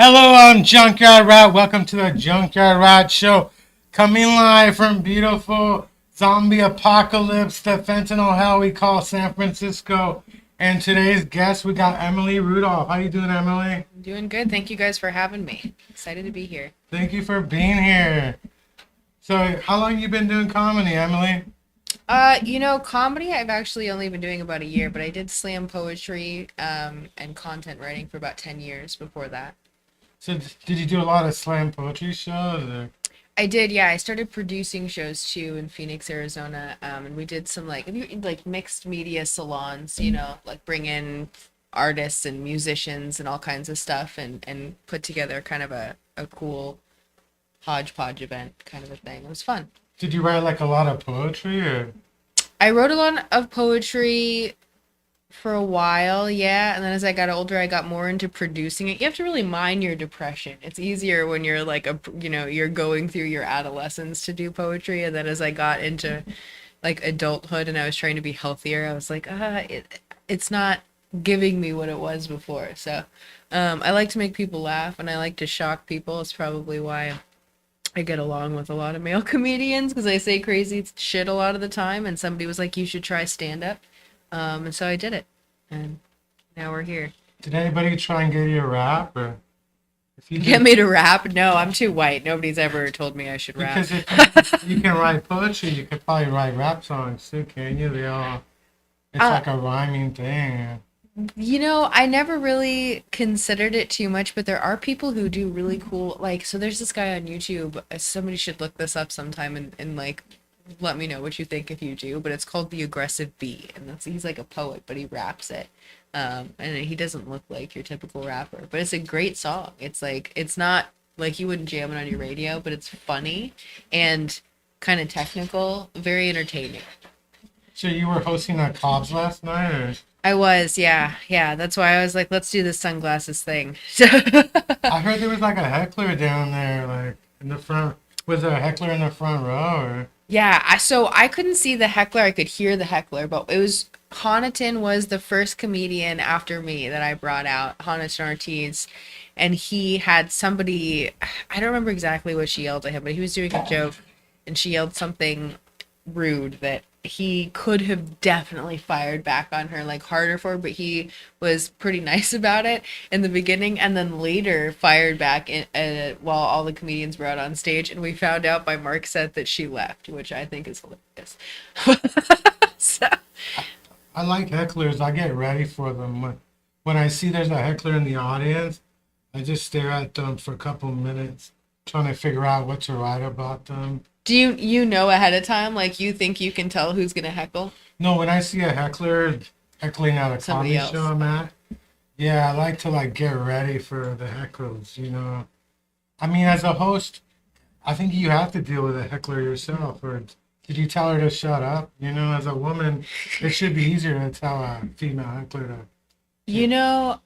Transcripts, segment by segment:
Hello, I'm Junkyard Rat. Welcome to the Junkyard Rat Show. Coming live from beautiful zombie apocalypse, the fentanyl hell we call San Francisco. And today's guest, we got Emily Rudolph. How you doing, Emily? I'm doing good. Thank you guys for having me. Excited to be here. Thank you for being here. So, how long you been doing comedy, Emily? Comedy I've actually only been doing about a year, but I did slam poetry and content writing for about 10 years before that. So, did you do a lot of slam poetry shows? Or? I did, yeah. I started producing shows too in Phoenix, Arizona, and we did some like mixed media salons, like bring in artists and musicians and all kinds of stuff and put together kind of a cool hodgepodge event kind of a thing. It was fun. Did you write like a lot of poetry or? I wrote a lot of poetry for a while, yeah, and then as I got older I got more into producing it. You have to really mind your depression. It's easier when you're like you're going through your adolescence to do poetry, and then as I got into like adulthood and I was trying to be healthier, I was like it's not giving me what it was before. So I like to make people laugh and I like to shock people. It's probably why I get along with a lot of male comedians, because I say crazy shit a lot of the time, and somebody was like, you should try stand-up. And so I did it, and now we're here. Did anybody try and get you a rap? Or if you get me to rap? No, I'm too white. Nobody's ever told me I should rap. Because if you can write poetry, you could probably write rap songs too, can you? It's like a rhyming thing. I never really considered it too much, but there are people who do really cool, so there's this guy on YouTube. Somebody should look this up sometime and let me know what you think if you do, but it's called The Aggressive Bee, and he's like a poet, but he raps it, and he doesn't look like your typical rapper, but it's a great song. It's not like you wouldn't jam it on your radio, but it's funny and kind of technical, very entertaining. So you were hosting at Cobb's last night, or? I was, yeah, that's why I was like, let's do this sunglasses thing. I heard there was like a heckler down there, like in the front. Was there a heckler in the front row, or? Yeah, so I couldn't see the heckler. I could hear the heckler, but it was Honiton was the first comedian after me that I brought out, Honiton Ortiz, and he had somebody, I don't remember exactly what she yelled at him, but he was doing a joke, and she yelled something rude that he could have definitely fired back on her, like harder for, but he was pretty nice about it in the beginning, and then later fired back while all the comedians were out on stage, and we found out by Mark's set that she left, which I think is hilarious. So. I like hecklers. I get ready for them. When I see there's a heckler in the audience, I just stare at them for a couple minutes, trying to figure out what to write about them. Do you know ahead of time? Like, you think you can tell who's going to heckle? No, when I see a heckler heckling at a comedy show I'm at, yeah, I like to get ready for the heckles, I mean, as a host, I think you have to deal with a heckler yourself. Or did you tell her to shut up? As a woman, it should be easier to tell a female heckler to...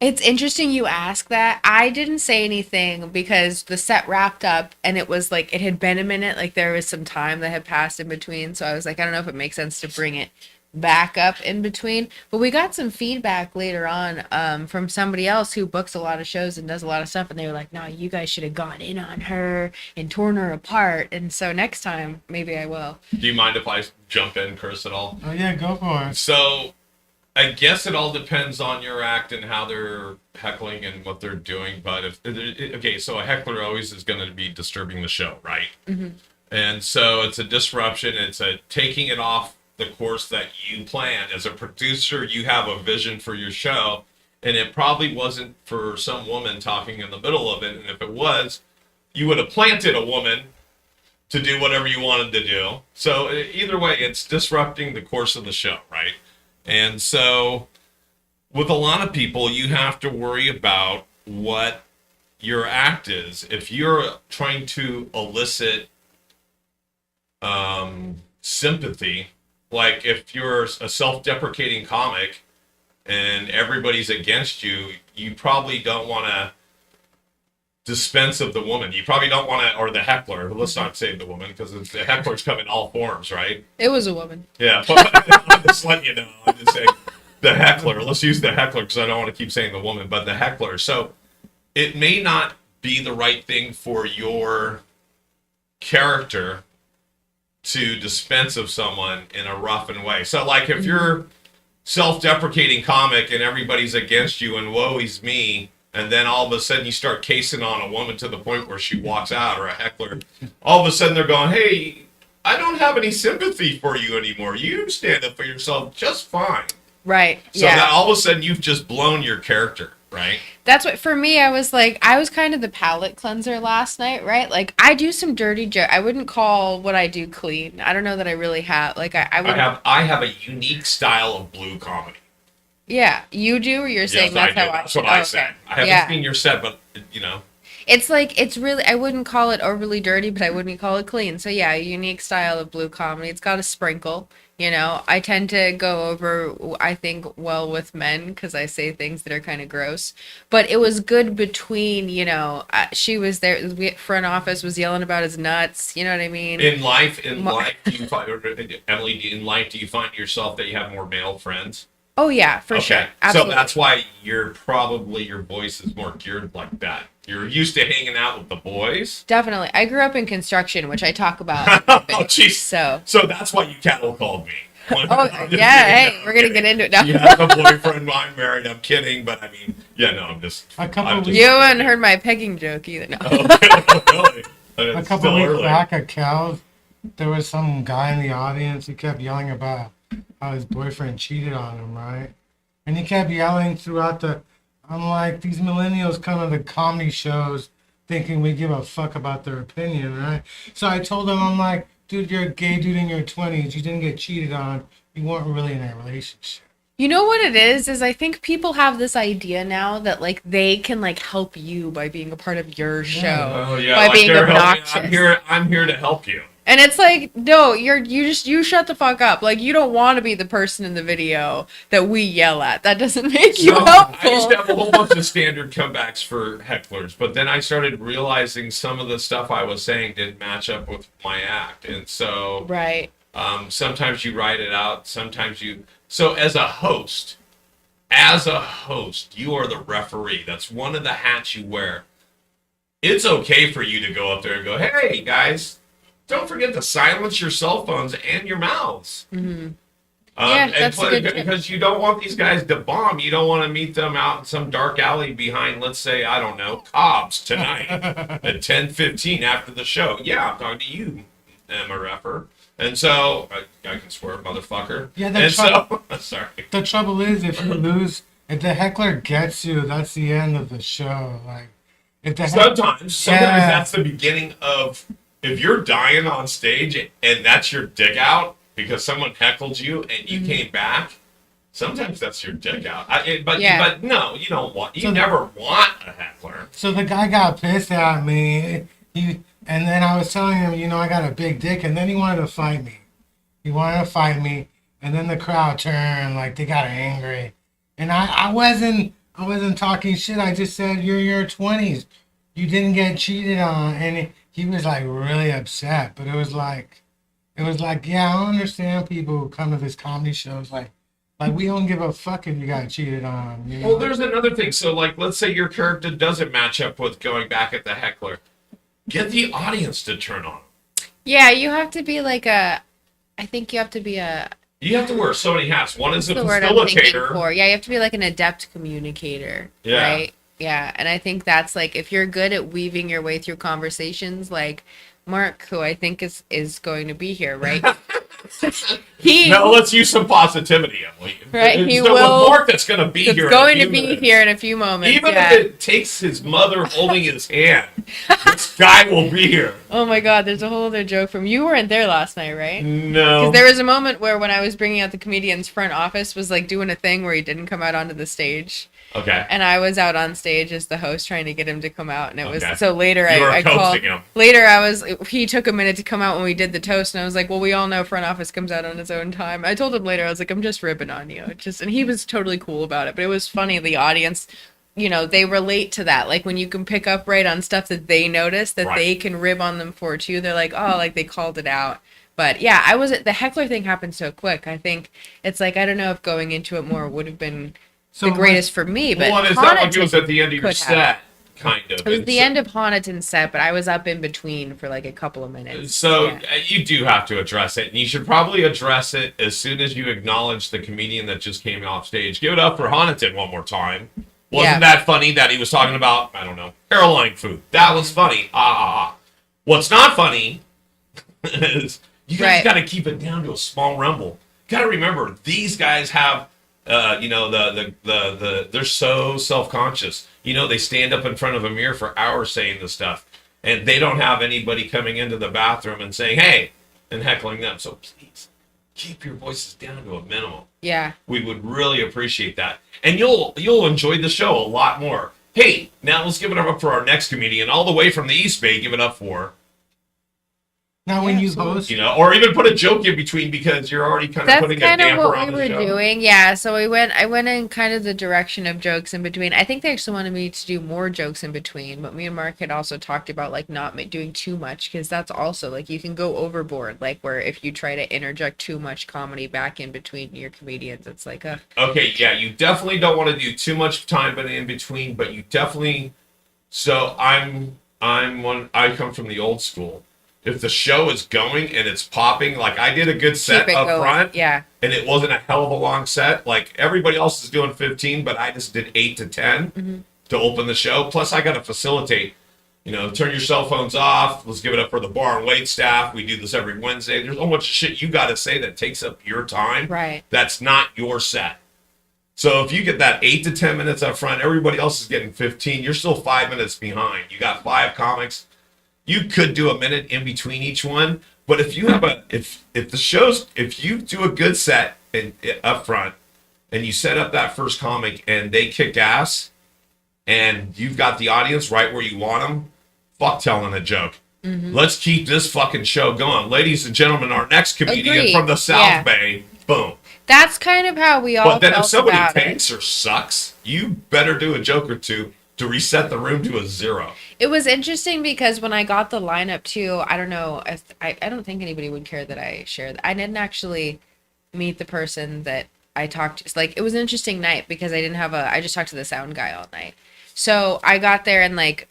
It's interesting you ask that. I didn't say anything because the set wrapped up and it was like, it had been a minute, like there was some time that had passed in between. So I was like, I don't know if it makes sense to bring it back up in between. But we got some feedback later on from somebody else who books a lot of shows and does a lot of stuff. And they were like, no, you guys should have gone in on her and torn her apart. And so next time, maybe I will. Do you mind if I jump in, curse at all? Oh, yeah, go for it. So... I guess it all depends on your act and how they're heckling and what they're doing. But okay, so a heckler always is going to be disturbing the show, right? Mm-hmm. And so it's a disruption. It's a taking it off the course that you planned. As a producer, you have a vision for your show, and it probably wasn't for some woman talking in the middle of it. And if it was, you would have planted a woman to do whatever you wanted to do. So either way, it's disrupting the course of the show, right? And so with a lot of people, you have to worry about what your act is. If you're trying to elicit sympathy, like if you're a self-deprecating comic and everybody's against you, you probably don't want to dispense of the woman. You probably don't want to, or the heckler. Let's not say the woman, because the hecklers come in all forms, right? It was a woman. Yeah, but I'm just letting you know. I'm just saying the heckler. Let's use the heckler because I don't want to keep saying the woman, but the heckler. So it may not be the right thing for your character to dispense of someone in a roughened way. So like if you're self-deprecating comic and everybody's against you and woe is me, and then all of a sudden you start casing on a woman to the point where she walks out, or a heckler, all of a sudden they're going, hey, I don't have any sympathy for you anymore. You stand up for yourself just fine. Right. So yeah. that all of a sudden you've just blown your character, right? That's what, for me, I was kind of the palate cleanser last night, right? Like, I do some dirty joke. I wouldn't call what I do clean. I don't know that I really have. Like, I have a unique style of blue comedy. Yeah, you do, or you're saying yes, that's how I... That's what I said. I haven't seen your set, but, you know. It's like, it's really, I wouldn't call it overly dirty, but I wouldn't call it clean. So yeah, a unique style of blue comedy. It's got a sprinkle, you know. I tend to go over, I think, well with men, because I say things that are kind of gross. But it was good between, you know, she was there, the front office was yelling about his nuts, you know what I mean? In life, do you find, Emily, in life, do you find yourself that you have more male friends? Oh yeah, for sure. Absolutely. So that's why your voice is more geared like that. You're used to hanging out with the boys. Definitely. I grew up in construction, which I talk about. Oh, jeez. So that's why you cattle called me. Oh, yeah. Hey, we're going to get into it now. You have a boyfriend. I'm married. I'm kidding. But I mean, yeah, no, I'm just. You haven't heard my pegging joke either. No. Oh, really? A couple weeks back at Cal's, there was some guy in the audience. He kept yelling about how his boyfriend cheated on him, right? And he kept yelling throughout I'm like, these millennials come to the comedy shows thinking we give a fuck about their opinion, right? So I told him, I'm like, dude, you're a gay dude in your 20s. You didn't get cheated on. You weren't really in a relationship. You know what it is I think people have this idea now that, like, they can, like, help you by being a part of your show. Oh, yeah. By like being obnoxious. I'm here to help you. And it's like, no, you shut the fuck up. Like, you don't want to be the person in the video that we yell at. That doesn't make you helpful. I used to have a whole bunch of standard comebacks for hecklers, but then I started realizing some of the stuff I was saying didn't match up with my act. And so right. Sometimes you write it out, sometimes you... So as a host, you are the referee. That's one of the hats you wear. It's okay for you to go up there and go, hey, guys... Don't forget to silence your cell phones and your mouths. Mm-hmm. That's a good tip. Because you don't want these guys to bomb. You don't want to meet them out in some dark alley behind, let's say, I don't know, Cobb's tonight at 10:15 after the show. Yeah, I'm talking to you, Emma Reffer. And so, I can swear, motherfucker. Yeah, sorry. The trouble is, if the heckler gets you, that's the end of the show. Like, Sometimes that's the beginning of... If you're dying on stage and that's your dig out because someone heckled you and you came back, sometimes that's your dig out. But no, you don't want. You never want a heckler. So the guy got pissed at me. And then I was telling him, I got a big dick, and then he wanted to fight me. And then the crowd turned, like they got angry, and I wasn't talking shit. I just said, you're in your 20s. You didn't get cheated on, and he was like really upset. But it was like, yeah, I don't understand people who come to this comedy shows like we don't give a fuck if you got cheated on. Well, there's another thing. So like, let's say your character doesn't match up with going back at the heckler. Get the audience to turn on. Yeah, you have to be like I think you have to be You have to wear so many hats. One is a the word I'm thinking facilitator. for. Yeah, you have to be like an adept communicator. Yeah. Right? Yeah. And I think that's like if you're good at weaving your way through conversations, like Mark, who I think is going to be here, right? Now let's use some positivity, Emily. Right, he It's with will- Mark that's going to be It's here. going in a to few be minutes. here in a few moments. Even yeah. if it takes his mother holding his hand, this guy will be here. Oh my God, there's a whole other joke from you weren't there last night, right? No. Because there was a moment where when I was bringing out the comedian's front office was like doing a thing where he didn't come out onto the stage. Okay. And I was out on stage as the host trying to get him to come out. And it was Okay. so later You were I called. coaxing him. Later he took a minute to come out when we did the toast. And I was like, well, we all know front office comes out on his own time. I told him later, I was like, I'm just ribbing on you. And he was totally cool about it. But it was funny. The audience, they relate to that. Like when you can pick up right on stuff that they notice that Right. they can rib on them for too. They're like, oh, like they called it out. But yeah, the heckler thing happened so quick. I think it's like, I don't know if going into it more would have been the greatest for me. But One is that what Honiton goes at the end of your could set, have. kind of. It was And the so- end of Honiton's set, but I was up in between for like a couple of minutes. So Yeah. you do have to address it, and you should probably address it as soon as you acknowledge the comedian that just came off stage. Give it up for Honiton one more time. Wasn't that funny that he was talking about, I don't know, airline food? That was funny. What's not funny is you guys Right. got to keep it down to a small rumble. Got to remember, these guys have, they're so self-conscious. They stand up in front of a mirror for hours saying this stuff, and they don't have anybody coming into the bathroom and saying, hey, and heckling them. So please, keep your voices down to a minimum. Yeah. We would really appreciate that. And you'll enjoy the show a lot more. Hey, now let's give it up for our next comedian, all the way from the East Bay. Give it up for, Now, when you host, or even put a joke in between because you're already kind of That's putting a kind of damper what on we the were show. doing. Yeah. So I went in kind of the direction of jokes in between. I think they actually wanted me to do more jokes in between, but me and Mark had also talked about like not doing too much because that's also like you can go overboard. Like where if you try to interject too much comedy back in between your comedians, it's like a Okay, yeah, you definitely don't want to do too much time in between, but you definitely. So I come from the old school. If the show is going and it's popping, like I did a good set keep it up going. front, Yeah. and it wasn't a hell of a long set. Like everybody else is doing 15, but I just did 8 to 10 to open the show. Plus, I got to facilitate. Turn your cell phones off. Let's give it up for the bar and wait staff. We do this every Wednesday. There's a whole bunch of shit you got to say that takes up your time. Right. That's not your set. So if you get that 8 to 10 minutes up front, everybody else is getting 15. You're still 5 minutes behind. You got 5 comics. You could do a minute in between each one, but if you have if you do a good set up front and you set up that first comic and they kick ass and you've got the audience right where you want them, fuck telling a joke. Let's keep this fucking show going. Ladies and gentlemen, our next comedian Agreed. from the South Yeah. Bay, boom. That's kind of how we all But then if felt somebody about it. tanks or sucks, you better do a joke or two to reset the room to a 0. It was interesting because when I got the lineup too, I don't know, I don't think anybody would care that I shared. I didn't actually meet the person that I talked to. It's like it was an interesting night because I just talked to the sound guy all night. So I got there and like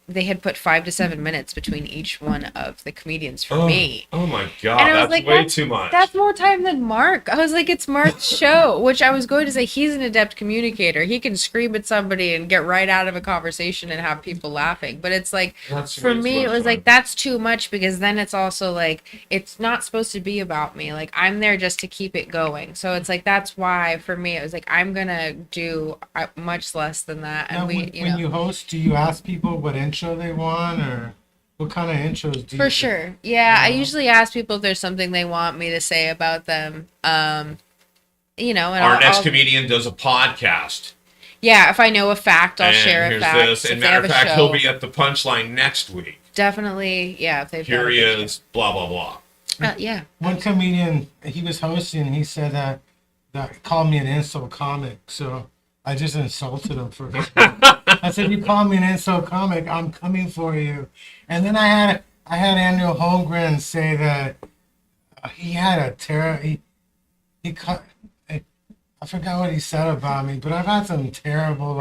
they had put 5 to 7 minutes between each one of the comedians for me. Oh my god, And I was that's like, way that's- too much. That's more time than Mark. I was like, it's Mark's show, which I was going to say he's an adept communicator. He can scream at somebody and get right out of a conversation and have people laughing. But it's like, That's for way too me, it much was time. like, that's too much because then it's also like, it's not supposed to be about me. Like, I'm there just to keep it going. So it's like, that's why for me, it was like, I'm going to do much less than that. And now, when you host, do you ask people what intro they want, or what kind of intros do you? For sure. Yeah, I Yeah. usually ask people if there's something they want me to say about them. And Our next comedian does a podcast. Yeah, if I know a fact, I'll and share a here's fact. this. If And they matter have of a fact, show, he'll be at the Punchline next week. definitely, yeah. If they've got Here a he good is, blah, blah, blah. show. Yeah. One comedian, he was hosting. He said that called me an insult comic. So I just insulted him for. I said, "You call me an insult comic, I'm coming for you." And then I had Andrew Holmgren say that he had a terror. He cut. I forgot what he said about me, but I've had some terrible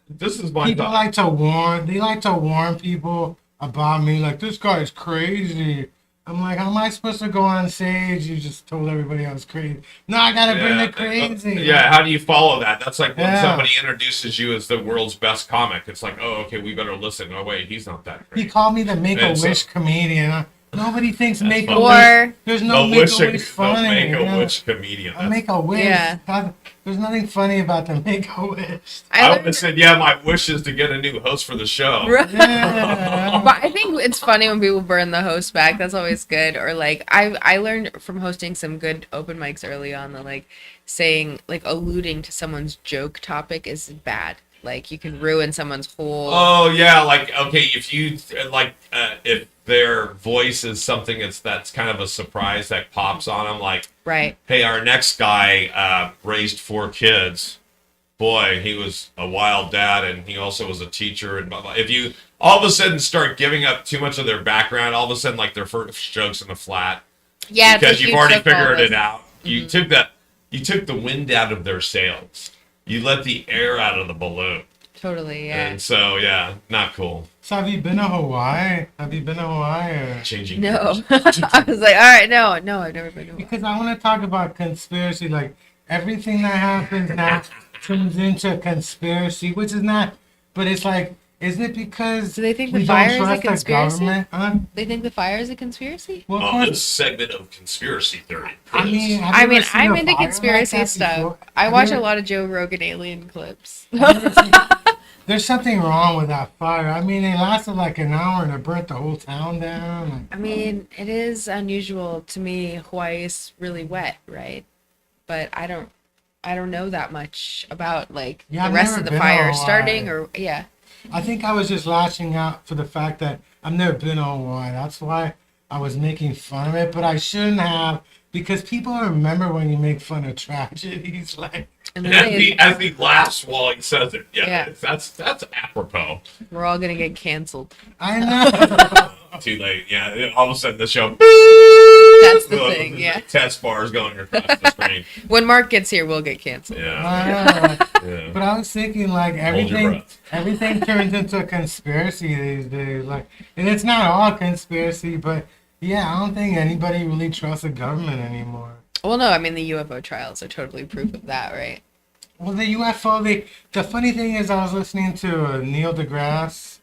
This is my people thought. like to warn. They like to warn people about me. Like, this guy's crazy. I'm like, how am I supposed to go on stage? You just told everybody I was crazy. No, I gotta bring the crazy. Yeah, how do you follow that? That's like when Yeah. somebody introduces you as the world's best comic. It's like, oh, okay, we better listen. Oh, wait, he's not that He great. called me the Make-A-Wish so- comedian. Nobody thinks That's Make-A-Wish. Or- There's no The Make-A-Wish funny. Make-A-Wish comedian. A Make-A-Wish. Yeah. There's nothing funny about the Make-A-Wish. I would learned- have said, yeah, my wish is to get a new host for the show. Yeah. But I think it's funny when people burn the host back. That's always good. Or like I learned from hosting some good open mics early on that like saying like alluding to someone's joke topic is bad. Like you can ruin someone's whole. Oh yeah, like okay, if you like, if their voice is something that's kind of a surprise that pops on them, like, Right. hey, our next guy raised 4 kids. Boy, he was a wild dad, and he also was a teacher, and blah, blah. If you all of a sudden start giving up too much of their background, all of a sudden like their first joke's in the flat Yeah. it's because like you've already took all figured this- it out. You took the wind out of their sails. You let the air out of the balloon. Totally. Yeah. And so, yeah, not cool. So have you been to Hawaii? Have you been to Hawaii? Or... Changing No. gears. I was like, all right, no, I've never been to one. Because I want to talk about conspiracy. Like everything that happens now turns into a conspiracy, which is not. But it's like, isn't it because Do they think the we fire don't is a trust the conspiracy? government? Huh? They think the fire is a conspiracy? Well, of Well, course. this segment of conspiracy theory. I mean, have you I ever mean, seen I'm a into fire conspiracy like that stuff. before? I Have watch you a ever- lot of Joe Rogan alien clips. There's something wrong with that fire. I mean, it lasted like an hour and it burnt the whole town down. Like, I mean, it is unusual to me. Hawaii is really wet, right? But I don't know that much about like Yeah, the I've rest never of the been to fire Hawaii. starting or yeah. I think I was just lashing out for the fact that I've never been to Hawaii. That's why I was making fun of it, but I shouldn't have because people remember when you make fun of tragedies. Like, And And then as he laughs while he says it. Yeah, Yeah. that's apropos. we're all gonna get canceled. I know. Too late. Yeah, all of a sudden the show. That's the thing, yeah. Test bars going across the screen. When Mark gets here, we'll get canceled. Yeah. I know. Yeah. But I was thinking like Hold your everything breath. everything turns into a conspiracy these days. Like, and it's not all conspiracy, but yeah, I don't think anybody really trusts the government anymore. Well, no, I mean the UFO trials are totally proof of that, right? Well, the UFO. The funny thing is, I was listening to Neil deGrasse,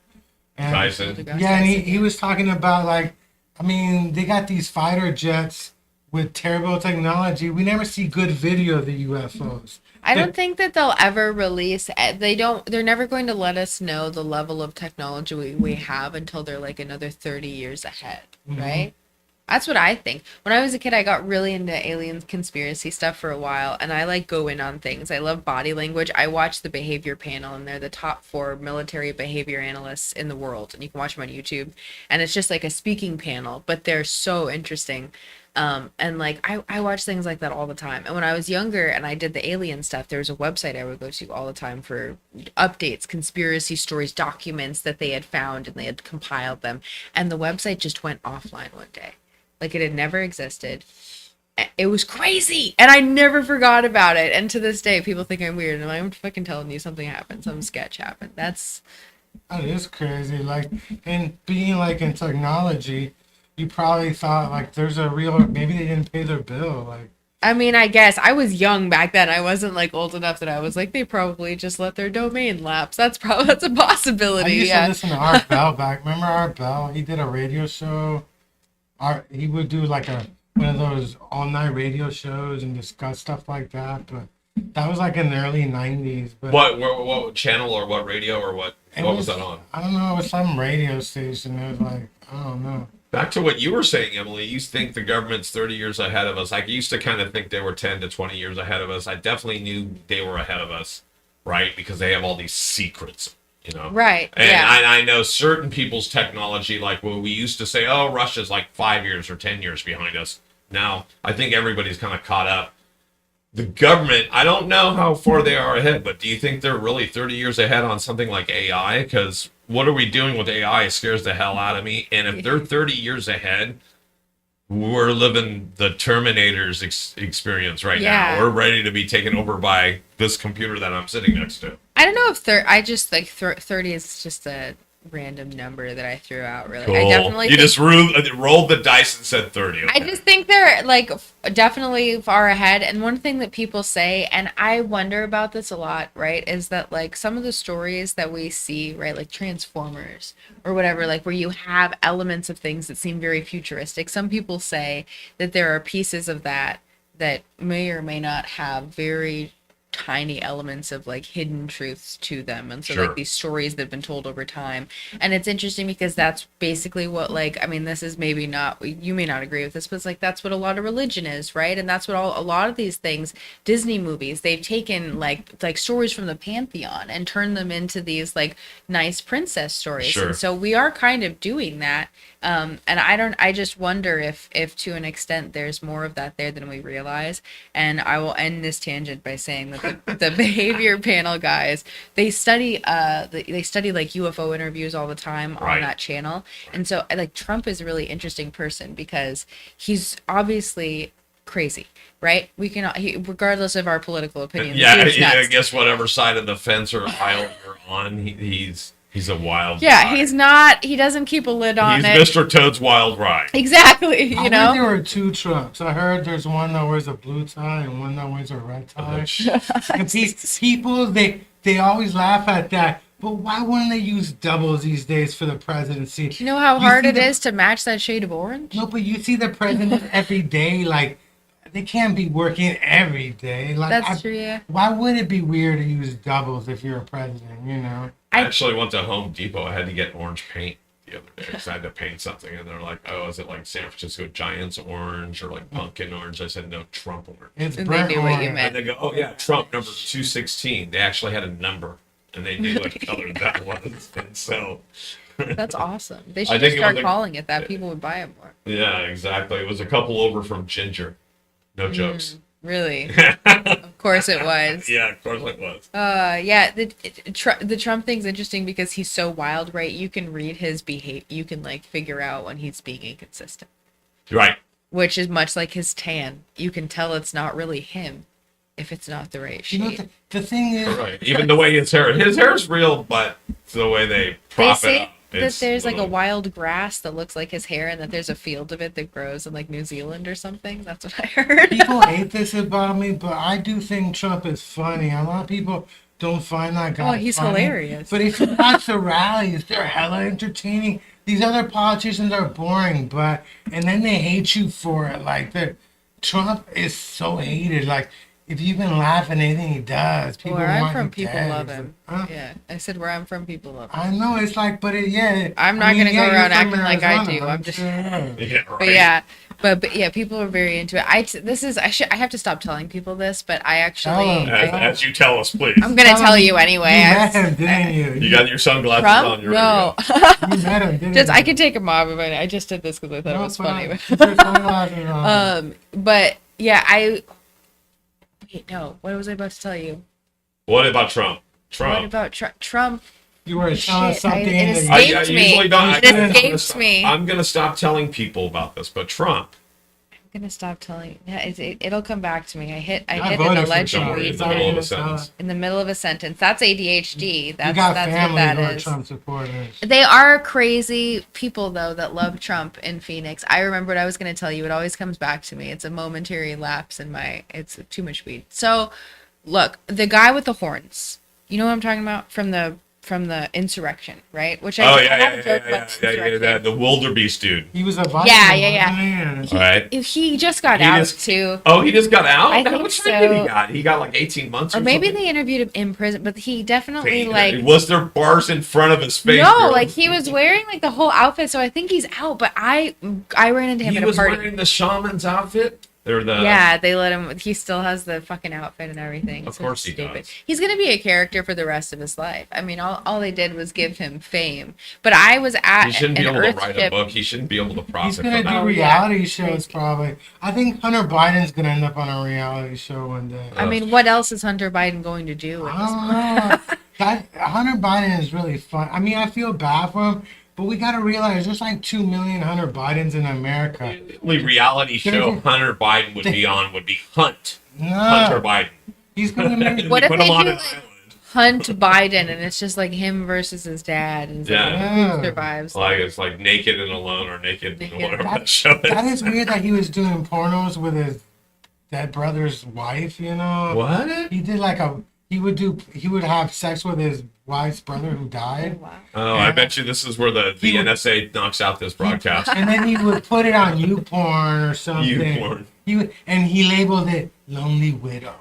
and Tyson. yeah, and he was talking about like, I mean, they got these fighter jets with terrible technology. We never see good video of the UFOs. I don't think that they'll ever release. They're never going to let us know the level of technology we have until they're like another 30 years ahead, right? That's what I think. When I was a kid, I got really into alien conspiracy stuff for a while, and I like go in on things. I love body language. I watch the Behavior Panel, and they're the top 4 military behavior analysts in the world, and you can watch them on YouTube. And it's just like a speaking panel, but they're so interesting. And like I watch things like that all the time. And when I was younger and I did the alien stuff, there was a website I would go to all the time for updates, conspiracy stories, documents that they had found, and they had compiled them. And the website just went offline one day. Like it had never existed. It was crazy, and I never forgot about it. And to this day, people think I'm weird, and I'm fucking telling you something happened, some sketch happened. That is crazy. Like, and being like in technology, you probably thought like there's a real. Maybe they didn't pay their bill. Like, I mean, I guess I was young back then. I wasn't like old enough that I was like, they probably just let their domain lapse. That's a I possibility. used Yeah. to listen to Art Bell back. Remember Art Bell? He did a radio show. He would do like one of those all night radio shows and discuss stuff like that. But that was like in the early '90s. But What channel or what radio or what was that on? I don't know. It was some radio station. It was like I don't know. Back to what you were saying, Emily, you think the government's 30 years ahead of us. I used to kind of think they were 10 to 20 years ahead of us. I definitely knew they were ahead of us, right? Because they have all these secrets, you know? Right. And Yeah. I know certain people's technology, like when we used to say, oh, Russia's like 5 years or 10 years behind us. Now, I think everybody's kind of caught up. The government, I don't know how far they are ahead, but do you think they're really 30 years ahead on something like AI? Because what are we doing with AI? It scares the hell out of me. And if they're 30 years ahead, we're living the Terminator's experience right Yeah. now. We're ready to be taken over by this computer that I'm sitting next to. I don't know if I just like 30 is just a random number that I threw out. Really, Cool. I definitely You just rolled the dice and said 30. Okay. I just think they're like definitely far ahead. And one thing that people say, and I wonder about this a lot, right, is that like some of the stories that we see, right, like Transformers or whatever, like where you have elements of things that seem very futuristic. Some people say that there are pieces of that may or may not have very tiny elements of like hidden truths to them, and so Sure. like these stories that have been told over time. And it's interesting because that's basically what, like, I mean, this is maybe not, you may not agree with this, but it's like that's what a lot of religion is, right? And that's what a lot of these things, Disney movies, they've taken like stories from the pantheon and turned them into these like nice princess stories. Sure. And so we are kind of doing that. And I just wonder if to an extent there's more of that there than we realize. And I will end this tangent by saying that the behavior panel guys, they study like UFO interviews all the time on Right. that channel. And so like Trump is a really interesting person because he's obviously crazy, right? Regardless of our political opinions. Yeah, he's I nuts. guess whatever side of the fence or aisle you're on, he's a wild Yeah, guy. he doesn't keep a lid on He's it. Mr. Toad's Wild Ride. Exactly, I you know? heard there were two Trumps. I heard there's one that wears a blue tie and one that wears a red tie. And people, they always laugh at that. But why wouldn't they use doubles these days for the presidency? You know how You hard see it the- is to match that shade of orange? No, but you see the president every day. Like, they can't be working every day. Like, That's true, yeah. Why would it be weird to use doubles if you're a president, you know? I actually went to Home Depot. I had to get orange paint the other day because I had to paint something. And they're like, oh, is it like San Francisco Giants orange or like pumpkin orange? I said, no, Trump orange. It's And they burnt knew what you orange. meant. And they go, oh, yeah, Trump, number 216. They actually had a number. And they knew what color that was. And so, That's awesome. They I should think just it start was a- calling it that. People would buy it more. yeah, exactly. It was a couple over from Ginger. No jokes. Really? Of course it was. Yeah, of course it was. Yeah, the Trump thing's interesting because he's so wild, right? You can read his behavior. You can like figure out when he's being inconsistent, Right. which is much like his tan. You can tell it's not really him if it's not the right You know, shade. the thing is, Right. Even the way his hair's real, but the way they They prop it say up. that it's there's like a little- wild grass that looks like his hair, and that there's a field of it that grows in like New Zealand or something. That's what I heard. people hate this about me, but I do think Trump is funny. A lot of people don't find that guy Oh, he's funny. hilarious. But if you watch the rallies, they're hella entertaining. These other politicians are boring, and then they hate you for it. Like, Trump is so hated. Like, if you've been laughing at anything he does, people Where I'm want from, you people dead. love It's him. like, huh? Yeah, I said where I'm from, people love him. I know, it's like, but yeah. I'm not gonna go around acting like I do. I'm just- sure. Yeah, right. But yeah, but yeah, people are very into it. I have to stop telling people this, but I actually, Tell 'em. As you tell us, please. I'm gonna tell you anyway. You I met was- him, didn't you? You got your sunglasses Trump? on. You're No, ready to go. You met him, didn't just you? I could take them off, but I just did this because I thought it was funny. Put your sunglasses on. But yeah, wait, no. What was I about to tell you? What about Trump? What Trump. about Trump? You were telling Shit, something it that escaped you- me. usually don't. It I'm gonna escapes stop- me. I'm gonna stop telling people about this, but Trump. I'm gonna stop telling. Yeah, it'll come back to me. I hit I an voted for alleged Don't worry, weed it's in the middle of a It's all sentence. in the middle of a sentence. That's ADHD. You That's got what family that who are is. Trump supporters. They are crazy people, though, that love Trump in Phoenix. I remember what I was going to tell you. It always comes back to me. It's a momentary lapse in it's too much weed. So, look, the guy with the horns, you know what I'm talking about? From the insurrection, right? Which Oh I yeah, have a yeah, joke yeah, about yeah, insurrection. the wildebeest dude. He was a vice. Yeah. All right. If he just got He out, just- too. Oh, he just got out. I How think much time did he so. got? He got like 18 months, Or maybe something? they interviewed him in prison, but he definitely, like... was there bars in front of his face? No, bro? like he was wearing like the whole outfit, so I think he's out. But I ran into him he at a was party. wearing the shaman's outfit. Or the Yeah, they let him. He still has the fucking outfit and everything. Of so course he stupid. does. He's gonna be a character for the rest of his life. I mean, all they did was give him fame. But I was at He shouldn't be an able to Earth write ship. a book. He shouldn't be able to He's profit gonna from do that. reality shows probably. I think Hunter Biden's gonna end up on a reality show one day. I mean, what else is Hunter Biden going to do? At I this don't know. Hunter Biden is really fun. I mean, I feel bad for him, but we gotta realize there's like 2 million Hunter Bidens in America. The only reality show Hunter Biden would be on would be Hunter No, Biden. he's gonna make. What if Put they him on do, an like- island. Hunt Biden, and it's just like him versus his dad, and it's like, Yeah. who survives. Like it's like Naked and Alone or Naked, Naked. whatever that show is. That is weird that he was doing pornos with his dead brother's wife, you know? What? He did like he would have sex with his wife's brother who Oh, died. wow. Oh, I bet you this is where the He would- NSA knocks out this broadcast. And then he would put it on YouPorn or something. YouPorn. He labeled it Lonely Widow.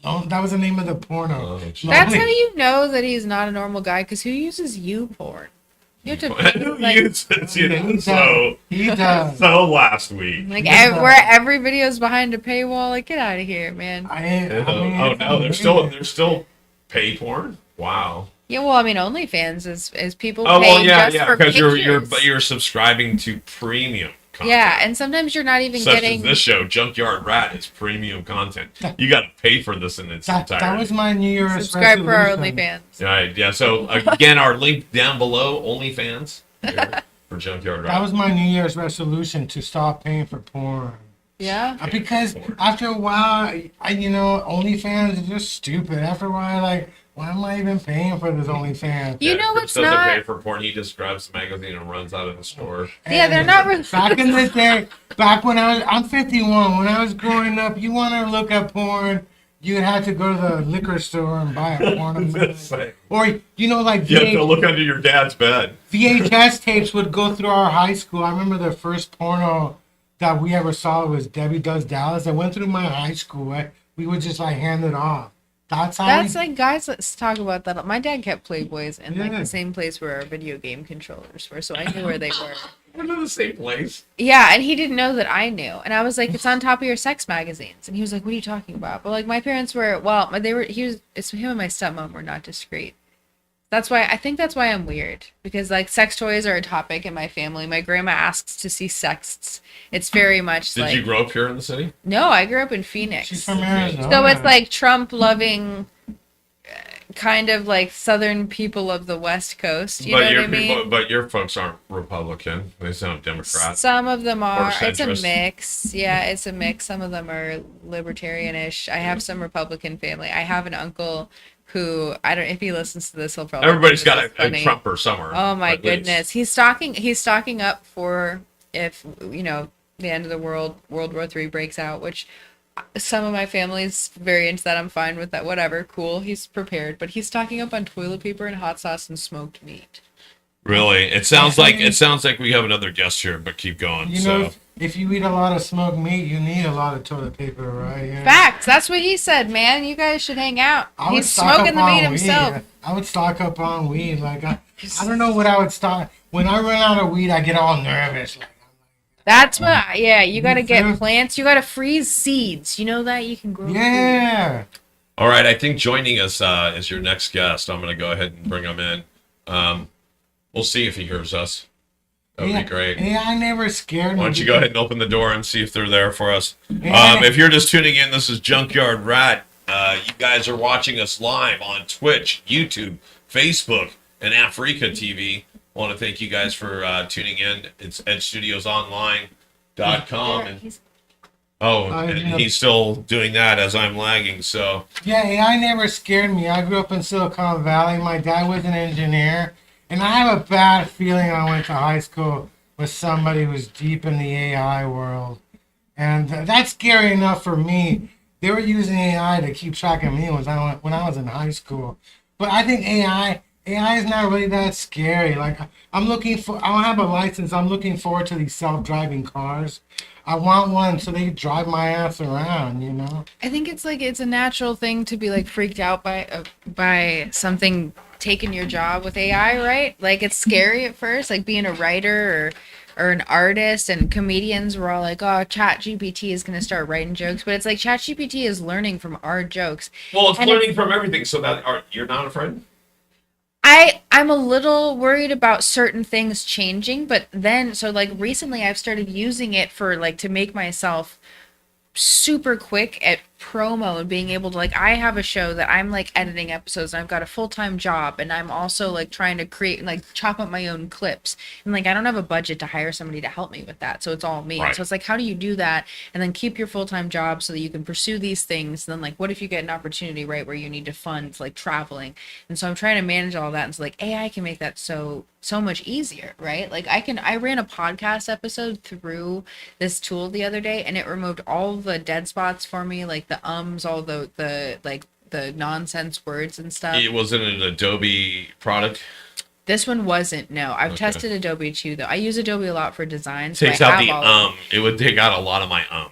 That was the name of the porno. Oh, geez. That's Lonely- how you know that he's not a normal guy, because who uses you porn? You have to Who like, uses, you know, He so does. He does. so last week. like Yeah. where every video is behind a paywall. Like, get out of here, man. I mean, Oh no, it's there's still pay porn. Wow. Yeah, well, I mean, OnlyFans is people Oh well, paying yeah, just yeah, for because pictures. you're subscribing to premium content. Yeah, and sometimes you're not even Such getting. as this show, Junkyard Rat, is premium content. You got to pay for this in its entirety. that was my New Year's Subscribe for our resolution. OnlyFans. Right, yeah. So again, our link down below, OnlyFans here for Junkyard Rat. That was my New Year's resolution to stop paying for porn. Yeah. Because after a while, OnlyFans is just stupid. After a while, like, why am I even paying for this OnlyFans? You know Chris what's doesn't not- pay for porn. He just grabs the magazine and runs out of the store. Yeah, they're not really- Back in the day, I'm 51. When I was growing up, you want to look at porn, you had to go to the liquor store and buy a porn. That's like- Or, like You have to look under your dad's bed. VHS tapes would go through our high school. I remember the first porno that we ever saw was Debbie Does Dallas. It went through my high school. We would just like hand it off. That's how. That's like, guys, let's talk about that. My dad kept Playboys in like Yeah. the same place where our video game controllers were, so I knew where they were. We're in the same place. Yeah, and he didn't know that I knew. And I was like, it's on top of your sex magazines. And he was like, what are you talking about? But like my parents were, it's him and my stepmom were not discreet. I think that's why I'm weird. Because like sex toys are a topic in my family. My grandma asks to see sexts. It's very much Did like, you grow up here in the city? no, I grew up in Phoenix. She's from Arizona. So it's like Trump loving kind of like southern people of the West Coast. You know what I mean? But your folks aren't Republican. They sound Democrat. Some of them are. It's a centrist. mix. Yeah, it's a mix. Some of them are libertarianish. I have some Republican family. I have an uncle who, I don't, if he listens to this, he'll probably. Everybody's think got this is a funny. Trumper somewhere. Oh my at least. goodness, he's stocking up for if the end of the World War III breaks out, which some of my family's very into that. I'm fine with that. Whatever, cool. He's prepared, but he's stocking up on toilet paper and hot sauce and smoked meat. Really, it sounds like we have another guest here, but keep going. You know, if you eat a lot of smoked meat, you need a lot of toilet paper, right? Yeah. Facts. That's what he said, man. You guys should hang out. I would He's stock smoking up the meat on weed. himself. I would stock up on weed. Like I don't know what I would stock. When I run out of weed, I get all nervous. Like, That's what. Yeah, you got to Me get too. plants. You got to freeze seeds. You know that you can grow. food. yeah. All right, I think joining us is your next guest. I'm going to go ahead and bring him in. We'll see if he hears us. That would be great. AI never scared me. Why don't you go ahead and open the door and see if they're there for us? Yeah. If you're just tuning in, this is Junkyard Rat. You guys are watching us live on Twitch, YouTube, Facebook, and Africa TV. I want to thank you guys for tuning in. It's edstudiosonline.com. And, and he's still doing that as I'm lagging. So Yeah, AI never scared me. I grew up in Silicon Valley. My dad was an engineer. And I have a bad feeling I went to high school with somebody who's deep in the AI world. And that's scary enough for me. They were using AI to keep track of me when I was in high school. But I think AI is not really that scary. Like, I don't have a license. I'm looking forward to these self-driving cars. I want one so they drive my ass around, you know? I think it's a natural thing to be like freaked out by something taking your job with AI, right? Like it's scary at first, like being a writer or an artist, and comedians were all like, oh, ChatGPT is going to start writing jokes, but it's like ChatGPT is learning from our jokes. well, it's And learning from everything. So that you're not afraid. I'm a little worried about certain things changing, but then so like recently I've started using it for like to make myself super quick at promo and being able to, like, I have a show that I'm like editing episodes and I've got a full-time job and I'm also like trying to create, like, chop up my own clips, and like I don't have a budget to hire somebody to help me with that, so it's all me. Right. So it's like, how do you do that and then keep your full-time job so that you can pursue these things? And then, like, what if you get an opportunity, right, where you need to fund like traveling? And so I'm trying to manage all that, and so like AI can make that so much easier, right? Like I ran a podcast episode through this tool the other day, and it removed all the dead spots for me, like the all the like the nonsense words and stuff. It wasn't an Adobe product. This one wasn't. No, I've Okay. tested Adobe too, though. I use Adobe a lot for design. So Takes I out have the all of them. It would take out a lot of my ums.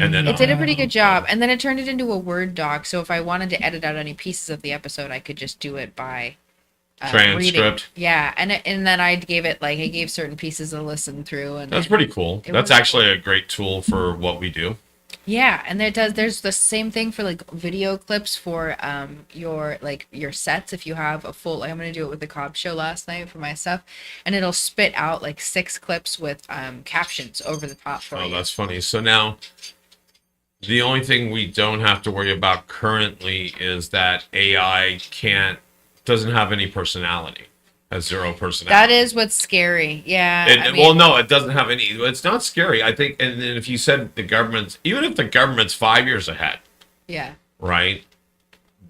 And then It did a pretty good job, and then it turned it into a Word doc. So if I wanted to edit out any pieces of the episode, I could just do it by transcript. reading. Yeah, and then I gave certain pieces a listen through, and That's pretty cool. it That's was actually a great tool for what we do. yeah, and there's the same thing for like video clips for your sets. If you have a full, like I'm gonna do it with the Cobb show last night for my stuff, and it'll spit out like 6 clips with captions over the top for Oh, you. that's funny. So now, the only thing we don't have to worry about currently is that AI doesn't have any personality, has 0 personality. That is what's scary. Yeah. Well, no, it doesn't have any. It's not scary. I think, and then if you said even if the government's 5 years ahead, yeah. right?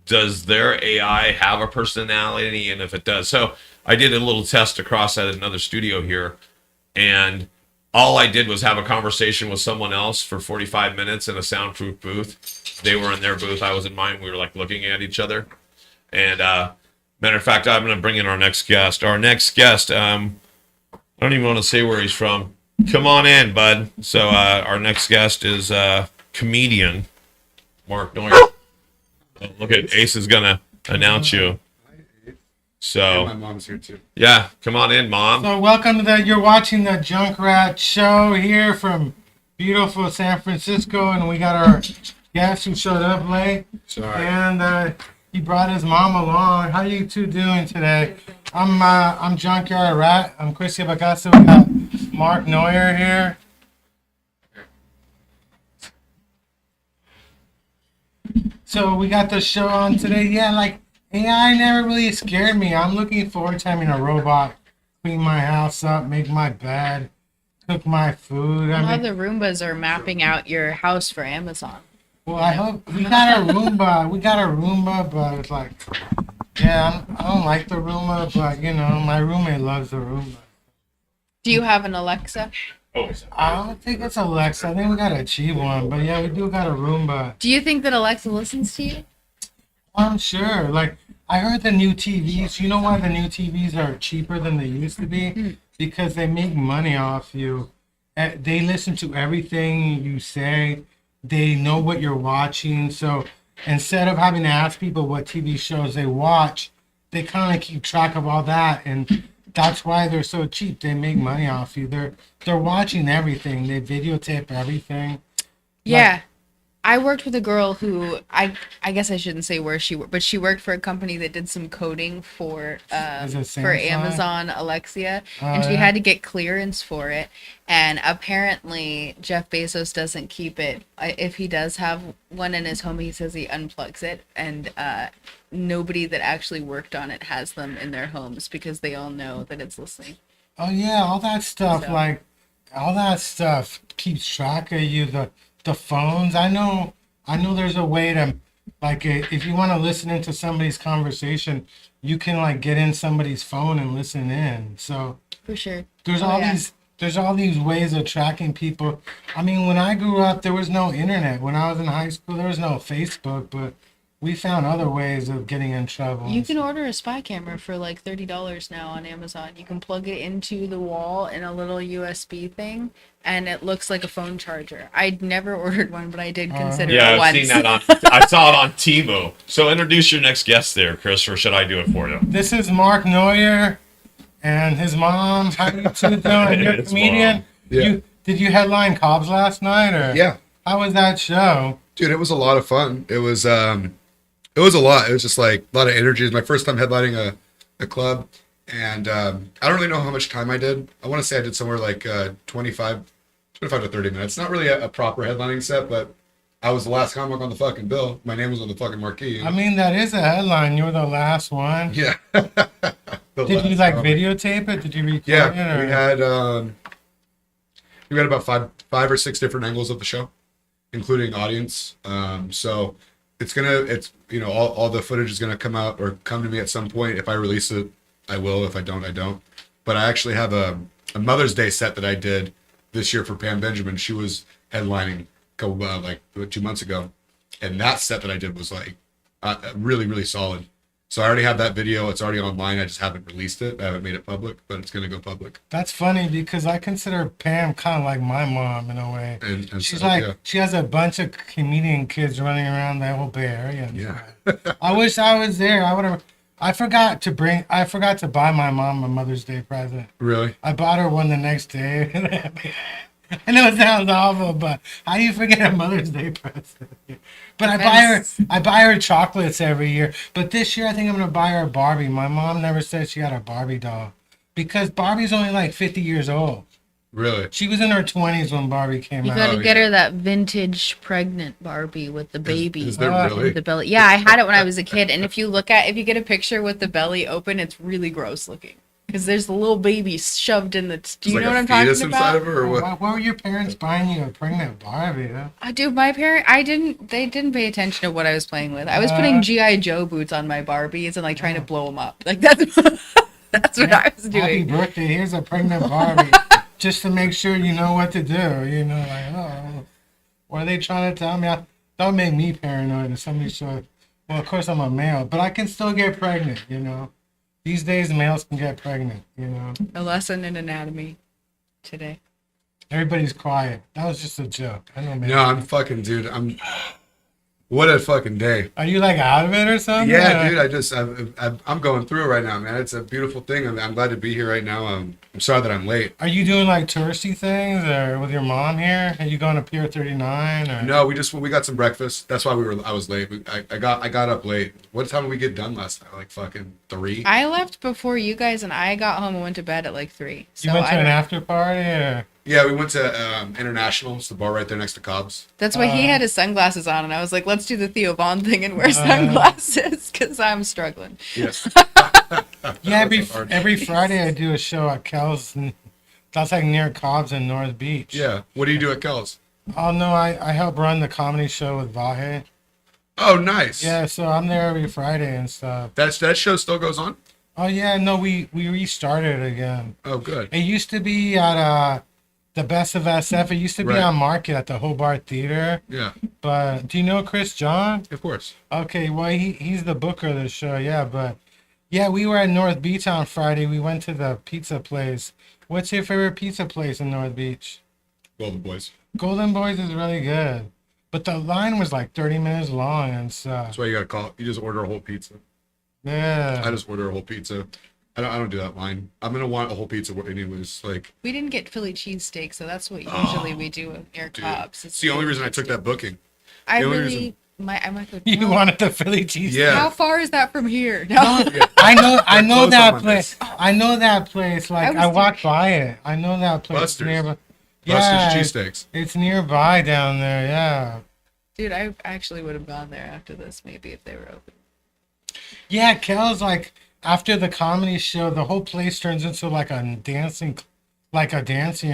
Does their AI have a personality? And if it does, so I did a little test across at another studio here, and all I did was have a conversation with someone else for 45 minutes in a soundproof booth. They were in their booth, I was in mine. We were like looking at each other. And matter of fact, I'm going to bring in our next guest. Our next guest, I don't even want to say where he's from. Come on in, bud. So our next guest is comedian Mark Neuer. Look at Ace is going to announce you. So my mom's here too. yeah, come on in, Mom. So welcome to you're watching the Junkyard show here from beautiful San Francisco, and we got our guest who showed up late. Sorry. And he brought his mom along. How you two doing today? I'm Junkyard Rat. I'm Chrissy Bacasa. We got Mark Neuer here. So we got the show on today. Yeah, like AI never really scared me. I'm looking forward to having a robot clean my house up, make my bed, cook my food. A lot of the Roombas are mapping out your house for Amazon. Well, I hope we got a Roomba. We got a Roomba, but it's like, yeah, I don't like the Roomba, but you know, my roommate loves the Roomba. Do you have an Alexa? I don't think it's Alexa. I think we got a cheap one, but yeah, we do got a Roomba. Do you think that Alexa listens to you? I'm sure. Like, I heard the new TVs. You know why the new TVs are cheaper than they used to be? Because they make money off you. They listen to everything you say. They know what you're watching. So instead of having to ask people what TV shows they watch, they kind of keep track of all that. And that's why they're so cheap. They make money off you. They're watching everything. They videotape everything. Yeah. I worked with a girl who I guess I shouldn't say where she worked, but she worked for a company that did some coding for Is it for Samsung? Amazon Alexa, Oh, and she yeah. had to get clearance for it. And apparently Jeff Bezos doesn't keep it. If he does have one in his home, he says he unplugs it, and nobody that actually worked on it has them in their homes because they all know that it's listening. Oh yeah, all that stuff. So- Like, all that stuff keeps track of you. The phones. I know. There's a way to, like, if you want to listen into somebody's conversation, you can like get in somebody's phone and listen in. So For sure. there's Oh, all yeah. there's all these ways of tracking people. I mean, when I grew up, there was no internet. When I was in high school, there was no Facebook, but we found other ways of getting in trouble. You can order a spy camera for like $30 now on Amazon. You can plug it into the wall in a little USB thing, and it looks like a phone charger. I'd never ordered one, but I did consider Yeah, it I've once. seen that on. I saw it on Temu. So introduce your next guest there, Chris, or should I do it for you? This is Mark Neuer and his mom. How you two doing? You're a His comedian. mom. Yeah. Did you headline Cobb's last night, or Yeah, how was that show? dude, it was a lot of fun. It was a lot. It was just like a lot of energy. It was my first time headlining a club, and I don't really know how much time I did. I want to say I did somewhere like 25 to 30 minutes. Not really a proper headlining set, but I was the last comic on the fucking bill. My name was on the fucking marquee. I mean, that is a headline. You were the last one. Yeah. Did you like videotape it? Did you record it? Yeah, Or? we had about five or six different angles of the show, including audience. So it's all the footage is gonna come out or come to me at some point. If I release it, I will. If I don't, I don't. But I actually have a Mother's Day set that I did this year for Pam Benjamin. She was headlining like 2 months ago, and that set that I did was like really, really solid. So I already have that video. It's already online. I just haven't released it. I haven't made it public, but it's going to go public. That's funny because I consider Pam kind of like my mom in a way. And She's so, like, yeah. she has a bunch of comedian kids running around the whole Bay Area. Yeah. I wish I was there. I forgot to buy my mom a Mother's Day present. Really? I bought her one the next day. I know it sounds awful, but how do you forget a Mother's Day present? But I buy her chocolates every year. But this year I think I'm gonna buy her a Barbie. My mom never said she had a Barbie doll because Barbie's only like 50 years old. Really? She was in her 20s when Barbie came You out. gotta get her that vintage pregnant Barbie with the baby. Is there Oh. really? The belly. Yeah, I had it when I was a kid, and if you get a picture with the belly open, it's really gross looking because there's the little baby shoved in the. Do you Like know a what I'm fetus talking inside about? of her, or what? Why were your parents buying you a pregnant Barbie? Huh? Dude, my parent, they didn't pay attention to what I was playing with. I was putting GI Joe boots on my Barbies and like trying to blow them up. Like that's that's what I was Happy doing. birthday! Here's a pregnant Barbie, just to make sure you know what to do. You know, like, oh, what are they trying to tell me? That would make me paranoid if somebody showed. Well, of course I'm a male, but I can still get pregnant. You know, these days males can get pregnant. You know, A lesson in anatomy today. everybody's quiet. That was just a joke. I know, man. No, I'm fucking, dude. What a fucking day. Are you like out of it or something? Yeah, dude. I'm going through it right now, man. It's a beautiful thing. I'm glad to be here right now. I'm sorry that I'm late. Are you doing like touristy things or with your mom here? Are you going to Pier 39 or? No, we got some breakfast. That's why I was late. I got up late. What time did we get done last night? Like fucking 3. I left before you guys, and I got home and went to bed at like 3. So You went to I an don't- after party or? Yeah, we went to International. It's the bar right there next to Cobb's. That's why he had his sunglasses on, and I was like, let's do the Theo Vaughn thing and wear sunglasses because I'm struggling. Yes. Yeah, every Friday I do a show at Kel's. And that's like near Cobb's and North Beach. Yeah. What do you do at Kel's? Oh no, I help run the comedy show with Vahe. Oh, nice. Yeah, so I'm there every Friday and stuff. That show still goes on? Oh yeah, no, we restarted again. Oh, good. It used to be at the Best of SF. It used to be Right. on Market at the Hobart Theater. Yeah, But do you know Chris John? of course. Okay, well he's the booker of the show, yeah. But yeah, we were at North Beach on Friday. We went to the pizza place. What's your favorite pizza place in North Beach? Golden Boys. Golden Boys is really good, but the line was like 30 minutes long and stuff. That's why you gotta call. You just order a whole pizza. Yeah. I just order a whole pizza. I don't do that line. I'm gonna want a whole pizza anyways. Like, We didn't get Philly cheesesteak, so that's what usually we do near dude, Cobb's. it's the only reason I took that booking. I the only really, reason- I might go. You no. wanted the Philly cheese. Yeah. How far is that from here? No. Yeah. I know close that on place. I know that place. Like I I was walked by it. I know that place. Buster's. Nearby. Yeah, Buster's cheesesteaks. it's nearby down there. Yeah. Dude, I actually would have gone there after this, maybe if they were open. Yeah, Kel's like after the comedy show, the whole place turns into like a dancing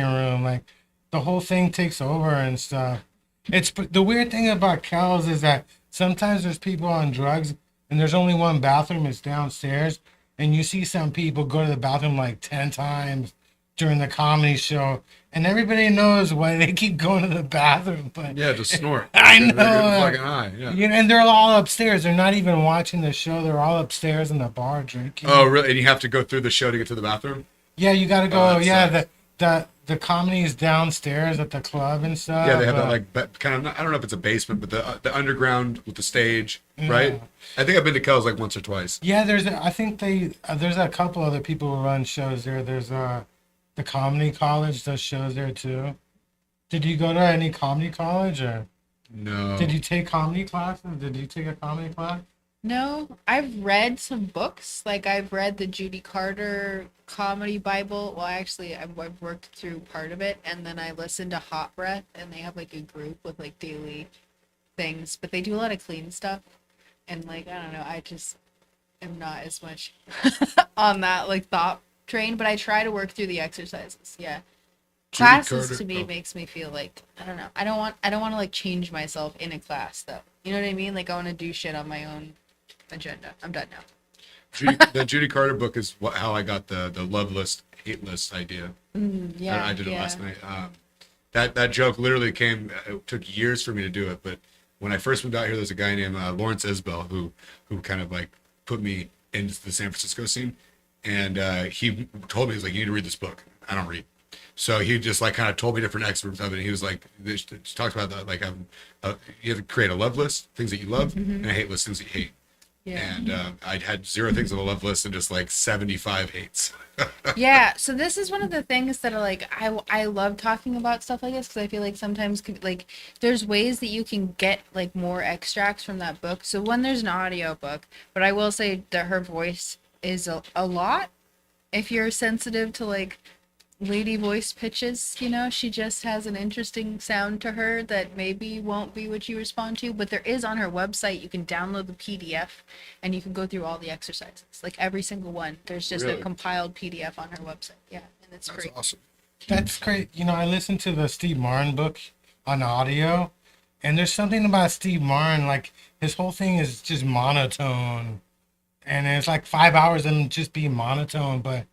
room. Like the whole thing takes over and stuff. It's the weird thing about Kel's is that sometimes there's people on drugs and there's only one bathroom. It's downstairs, and you see some people go to the bathroom like 10 times during the comedy show, and everybody knows why they keep going to the bathroom. But Yeah, just snort. I They're know. getting fucking high. Yeah. you know, and they're all upstairs. They're not even watching the show. They're all upstairs in the bar drinking. Oh, really? And you have to go through the show to get to the bathroom? Yeah, you got to go. Oh, that Yeah, sucks. the comedy is downstairs at the club and stuff. Yeah, they have that but- like kind of. I don't know if it's a basement, but the underground with the stage, Yeah. right? I think I've been to Kel's like once or twice. Yeah, I think there's a couple other people who run shows there. There's the comedy college does shows there too. Did you go to any comedy college or No. did you take comedy classes? Did you take a comedy class? No, I've read some books. Like I've read the Judy Carter comedy Bible. Well, actually, I've worked through part of it, and then I listened to Hot Breath, and they have like a group with like daily things, but they do a lot of clean stuff. And like, I don't know, I just am not as much on that like thought train, but I try to work through the exercises. Yeah. Judy Classes Carter- to me oh. makes me feel like, I don't know. I don't want to like change myself in a class though. You know what I mean? Like I want to do shit on my own agenda. I'm done now. The Judy Carter book is how I got the love list, hate list idea. Yeah. I did it last night. That joke literally came. It took years for me to do it, but when I first moved out here, there's a guy named Lawrence Isbell who kind of like put me into the San Francisco scene, and he told me, he was like, you need to read this book. I don't read. So he just like kind of told me different excerpts of it. And he was like, this talks about that, like you have to create a love list, things that you love, and a hate list, things that you hate. Yeah. And I'd had 0 things on the love list and just like 75 hates. Yeah, so this is one of the things that are like I love talking about stuff like this because I feel like sometimes like there's ways that you can get like more extracts from that book. So one, there's an audio book, but I will say that her voice is a lot. If you're sensitive to like lady voice pitches, you know, she just has an interesting sound to her that maybe won't be what you respond to, but there is on her website, you can download the PDF and you can go through all the exercises, like every single one. There's just Really? a compiled PDF on her website. Yeah, and it's That's great. awesome. That's great. You know, I listened to the Steve Martin book on audio, and there's something about Steve Martin, like his whole thing is just monotone, and it's like 5 hours and just be monotone. But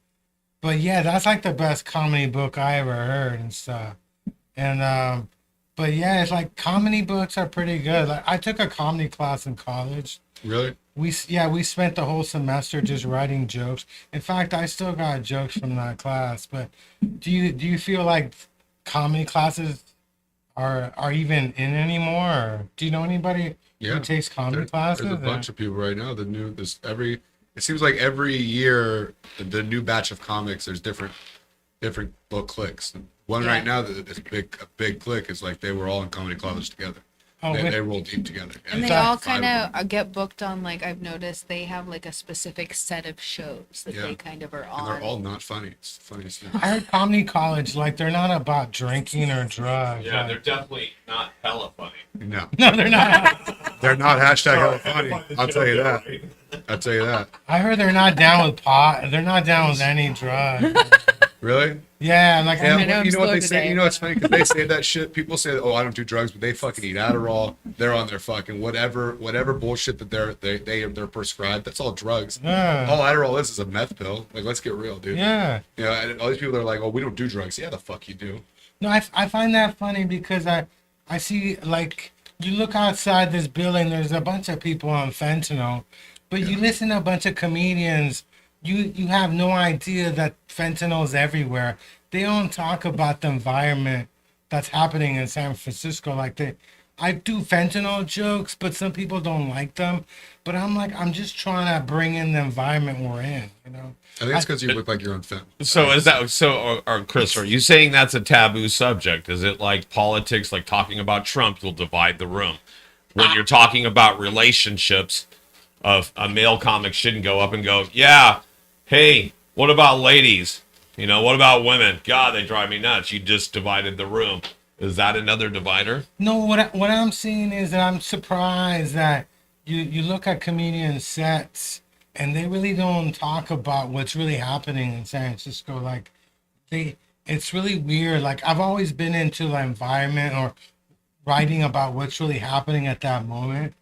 yeah, that's like the best comedy book I ever heard and stuff. And but yeah, it's like comedy books are pretty good. Like I took a comedy class in college. Really? We spent the whole semester just writing jokes. In fact, I still got jokes from that class. But do you feel like comedy classes are even in anymore? Or do you know anybody Yeah. who takes comedy classes? There's a bunch of people right now. It seems like every year the new batch of comics, there's different book cliques. One right now that's a big clique is like they were all in comedy college together. Oh, They roll deep together. And they Exactly. all 5 kind of them. of get booked on, like, I've noticed they have like a specific set of shows that Yeah. they kind of are And on. they're all not funny. It's the funniest thing. I heard comedy college, like they're not about drinking or drugs. Yeah, like- they're definitely not hella funny. No, no, they're not. they're not hashtag hella Sorry, funny. I'll tell you that. I'll tell you that. I heard they're not down with pot. They're not down with any drug. Really? Yeah, like Yeah, I know I'm you know what slow they say? today, You know what's funny? Because they say that shit. People say, "Oh, I don't do drugs," but they fucking eat Adderall. They're on their fucking whatever bullshit that they're prescribed. That's all drugs. Yeah. All Adderall is a meth pill. Like, let's get real, dude. Yeah. You know, and all these people are like, "Oh, we don't do drugs." Yeah, the fuck you do. No, I find that funny because I see, like, you look outside this building, there's a bunch of people on fentanyl, but you listen to a bunch of comedians, you have no idea that fentanyl is everywhere. They don't talk about the environment that's happening in San Francisco. Like I do fentanyl jokes, but some people don't like them. But I'm like, I'm just trying to bring in the environment we're in, you know? I think it's because you look like you're on fentanyl. So is that so? Or Chris, are you saying that's a taboo subject? Is it like politics, like talking about Trump? You'll divide the room. When you're talking about relationships, of a male comic shouldn't go up and go, yeah, hey, what about ladies? You know, what about women? God, they drive me nuts. You just divided the room. Is that another divider? No, what I'm seeing is that I'm surprised that you look at comedian sets and they really don't talk about what's really happening in San Francisco. Like it's really weird. Like I've always been into the environment or writing about what's really happening at that moment,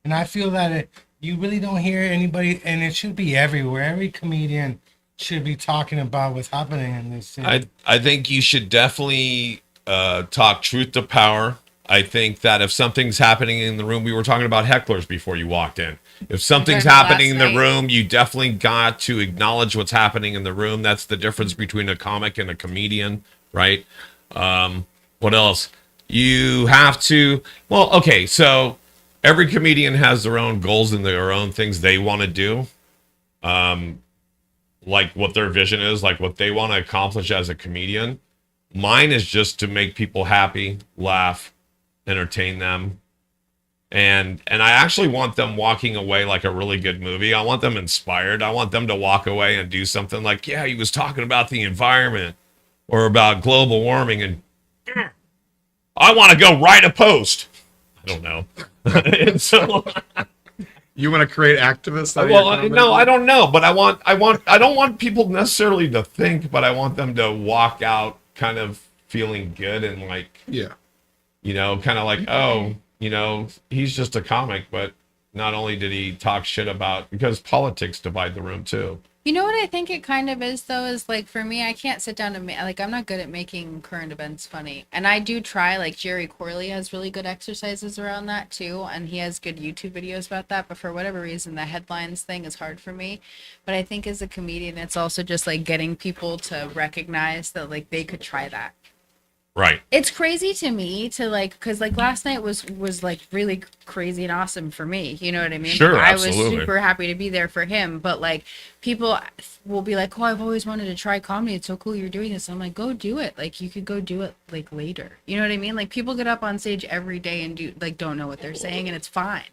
and I feel that you really don't hear anybody, and it should be everywhere. Every comedian should be talking about what's happening in this city. I think you should definitely talk truth to power. I think that if something's happening in the room, we were talking about hecklers before you walked in. If something's Last happening in the night. room, you definitely got to acknowledge what's happening in the room. That's the difference between a comic and a comedian, right? What else? You have to, well, okay, so every comedian has their own goals and their own things they want to do. Like what their vision is, like what they want to accomplish as a comedian. Mine is just to make people happy, laugh, entertain them. And I actually want them walking away like a really good movie. I want them inspired. I want them to walk away and do something like, yeah, he was talking about the environment or about global warming, and I want to go write a post. I don't know. And so, You want to create activists? well, no, I don't know, but I don't want people necessarily to think, but I want them to walk out kind of feeling good and like, Yeah. kind of like, oh, he's just a comic, but not only did he talk shit about, because politics divide the room too. You know what I think it kind of is, though, is like for me, I can't sit down and I'm not good at making current events funny. And I do try, like Jerry Corley has really good exercises around that too. And he has good YouTube videos about that. But for whatever reason, the headlines thing is hard for me. But I think as a comedian, it's also just like getting people to recognize that like they could try that. Right. It's crazy to me to like, because like last night was like really crazy and awesome for me. You know what I mean? Sure, I absolutely. was super happy to be there for him. But like people will be like, oh, I've always wanted to try comedy. It's so cool you're doing this. I'm like, go do it. Like you could go do it like later. You know what I mean? Like people get up on stage every day and don't know what they're saying, and it's fine.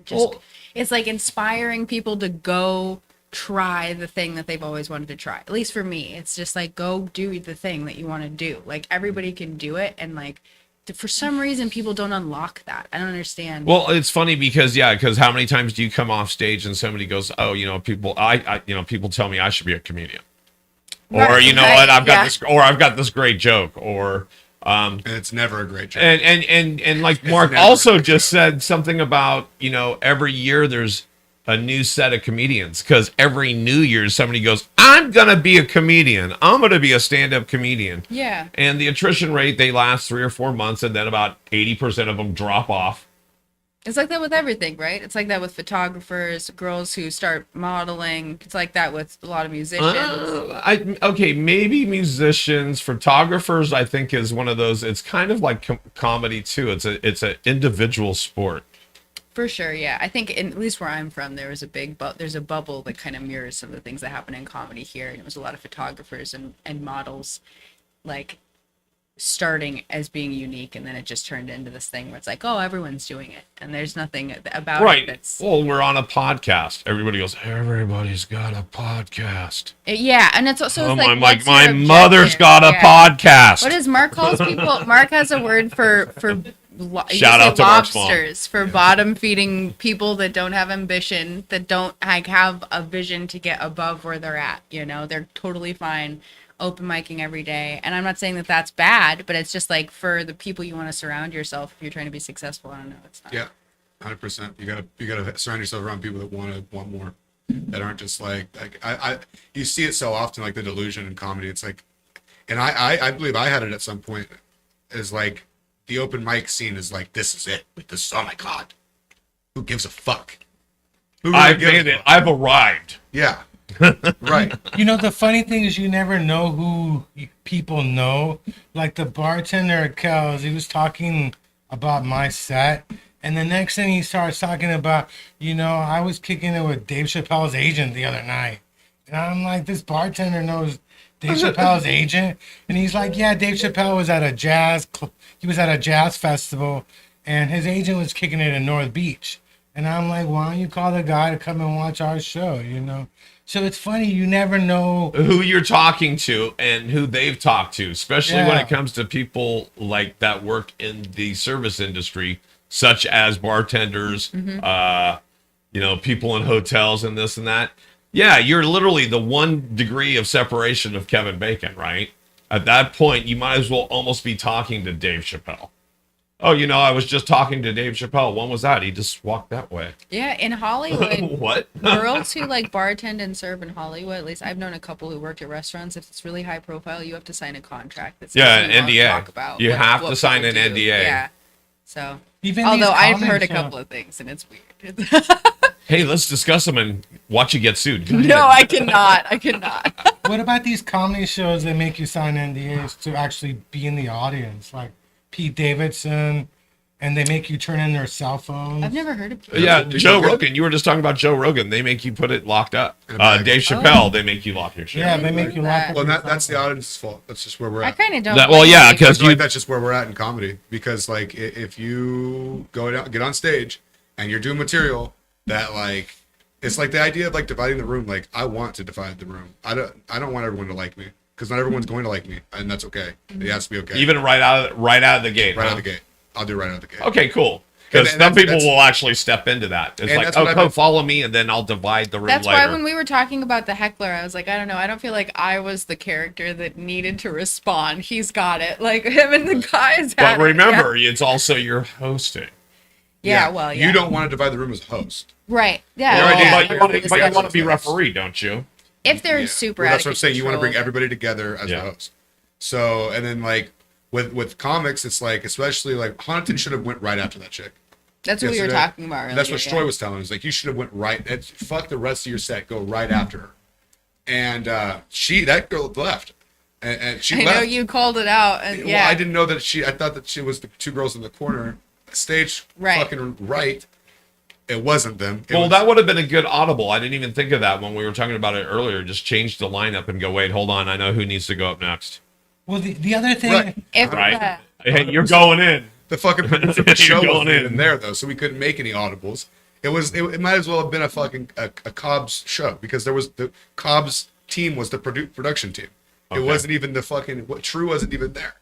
It's like inspiring people to go try the thing that they've always wanted to try. At least for me, it's just like go do the thing that you want to do. Like everybody can do it, and like for some reason people don't unlock that. I don't understand. Well, it's funny because how many times do you come off stage and somebody goes, oh, people people tell me I should be a comedian, or Right, what, I've got yeah. this, or I've got this great joke, or And it's never a great joke. and like Mark never also a good just joke. said something about every year there's a new set of comedians, because every New Year's somebody goes, I'm gonna be a comedian, I'm gonna be a stand-up comedian. Yeah. And the attrition rate, they last 3 or 4 months, and then about 80% of them drop off. It's like that with everything, right? It's like that with photographers, girls who start modeling. It's like that with a lot of musicians. Okay, maybe musicians, photographers, I think is one of those. It's kind of like comedy too. It's an individual sport. For sure, yeah. I think at least where I'm from, there was a there's a bubble that kind of mirrors some of the things that happen in comedy here. And it was a lot of photographers and models like starting as being unique, and then it just turned into this thing where it's like, oh, everyone's doing it, and there's nothing about it that's Well, we're on a podcast. Everybody goes, everybody's got a podcast. yeah. And it's also it's I'm like, like, what's your my mother's objective? got a Yeah. podcast. What does Mark calls people? Mark has a word for Shout out to Mark's mom. lobsters, for bottom feeding people that don't have ambition, that don't like have a vision to get above where they're at. They're totally fine open micing every day. And I'm not saying that that's bad, but it's just like for the people you want to surround yourself if you're trying to be successful. I don't know. It's not. Yeah, 100%. You gotta surround yourself around people that want more, that aren't just like I you see it so often, like the delusion in comedy. It's like, and I believe I had it at some point, is like the open mic scene is like, this is it. Like this, oh my god, who gives a fuck? Who really I've gives made a it. fuck? I've arrived. Yeah. Right. The funny thing is you never know who people know. Like the bartender at Kel's, he was talking about my set, and the next thing he starts talking about, I was kicking it with Dave Chappelle's agent the other night. And I'm like, this bartender knows Dave Chappelle's agent? And he's like, yeah, Dave Chappelle was at a jazz festival, and his agent was kicking it in North Beach. And I'm like, why don't you call the guy to come and watch our show, So it's funny, you never know Who you're talking to and who they've talked to, especially when Yeah. it comes to people like that work in the service industry, such as bartenders, people in hotels and this and that. Yeah, you're literally the 1 degree of separation of Kevin Bacon, right? At that point, you might as well almost be talking to Dave Chappelle. Oh, I was just talking to Dave Chappelle. When was that? He just walked that way. Yeah, in Hollywood, What? girls who like bartend and serve in Hollywood, at least I've known a couple who worked at restaurants. If it's really high profile, you have to sign a contract. That says Yeah, you won't NDA. Talk about You have what to sign people an do. NDA. Yeah. So, even although these I've comics, heard a couple of things, and it's weird. Hey, let's discuss them and watch you get sued. Go No, ahead. I cannot. I cannot. What about these comedy shows that make you sign NDAs to actually be in the audience, like Pete Davidson, and they make you turn in their cell phones? I've never heard of. Yeah, Joe Rogan. You were just talking about Joe Rogan. They make you put it locked up. Dave Chappelle, they make you lock your shit. Yeah, they make you laugh. Well, that's the audience's fault. That's just where we're I at. kind of don't. Well, blame yeah, you. I because feel like that's just where we're at in comedy. Because like, if you get on stage and you're doing material that like, it's like the idea of like dividing the room. Like, I want to divide the room. I don't want everyone to like me, because not everyone's going to like me, and that's okay. It has to be okay. even right out of the gate. right huh? out of the gate. I'll do it right out of the gate. Okay, cool. Because And some people that's- will actually step into that. It's And like, that's oh, what I've come been- follow me, and then I'll divide the room That's later. why when we were talking about the heckler, I was like, I don't know. I don't feel like I was the character that needed to respond. He's got it. Like him and the guys. But had it. remember, it's also your hosting. Yeah. Well, yeah. You don't want to divide the room as a host. Right. Yeah. Your well, idea- yeah, but you want to, discussion. be referee, don't you? If they're Yeah. super. Well, out that's what I'm of saying. You want to bring control, everybody together as Yeah. a host. So, and then like with comics, it's like, especially like Haunted should have went right after that chick. That's what we were yesterday. talking about earlier. That's what yeah. Stroy was telling me. He's like, you should have went right. Fuck the rest of your set. Go right after her. And that girl left, and she I left. know you called it out, and Well, yeah. I didn't know that I thought that she was the two girls in the corner, stage Right. fucking right. It wasn't them. It Well, was- that would have been a good audible. I didn't even think of that when we were talking about it earlier. Just change the lineup and go, wait, hold on. I know who needs to go up next. Well, the other thing, Right. If Right? Hey, you're going in. The fucking producer of the You're show going wasn't in. even there though, so we couldn't make any audibles. It might as well have been a fucking a Cobb's show because there was the Cobb's team was the production team. It Okay. wasn't even the fucking True wasn't even there.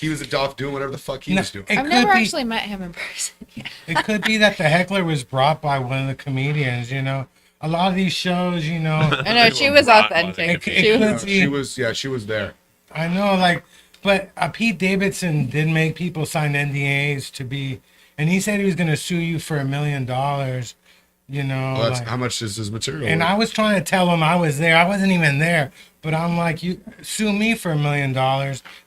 He was off doing whatever the fuck he No, was doing. it I've could never be- actually met him in person. Yeah. it could be that the heckler was brought by one of the comedians. You know, a lot of these shows, you know, I know she was Right, authentic. it She could was, be- She was there. I know, like, but Pete Davidson did make people sign NDAs to be, and he said he was going to sue you for $1 million. You know, Well, that's like- how much is his material? and worth? I was trying to tell him I was there. I wasn't even there, but I'm like, you sue me for $1 million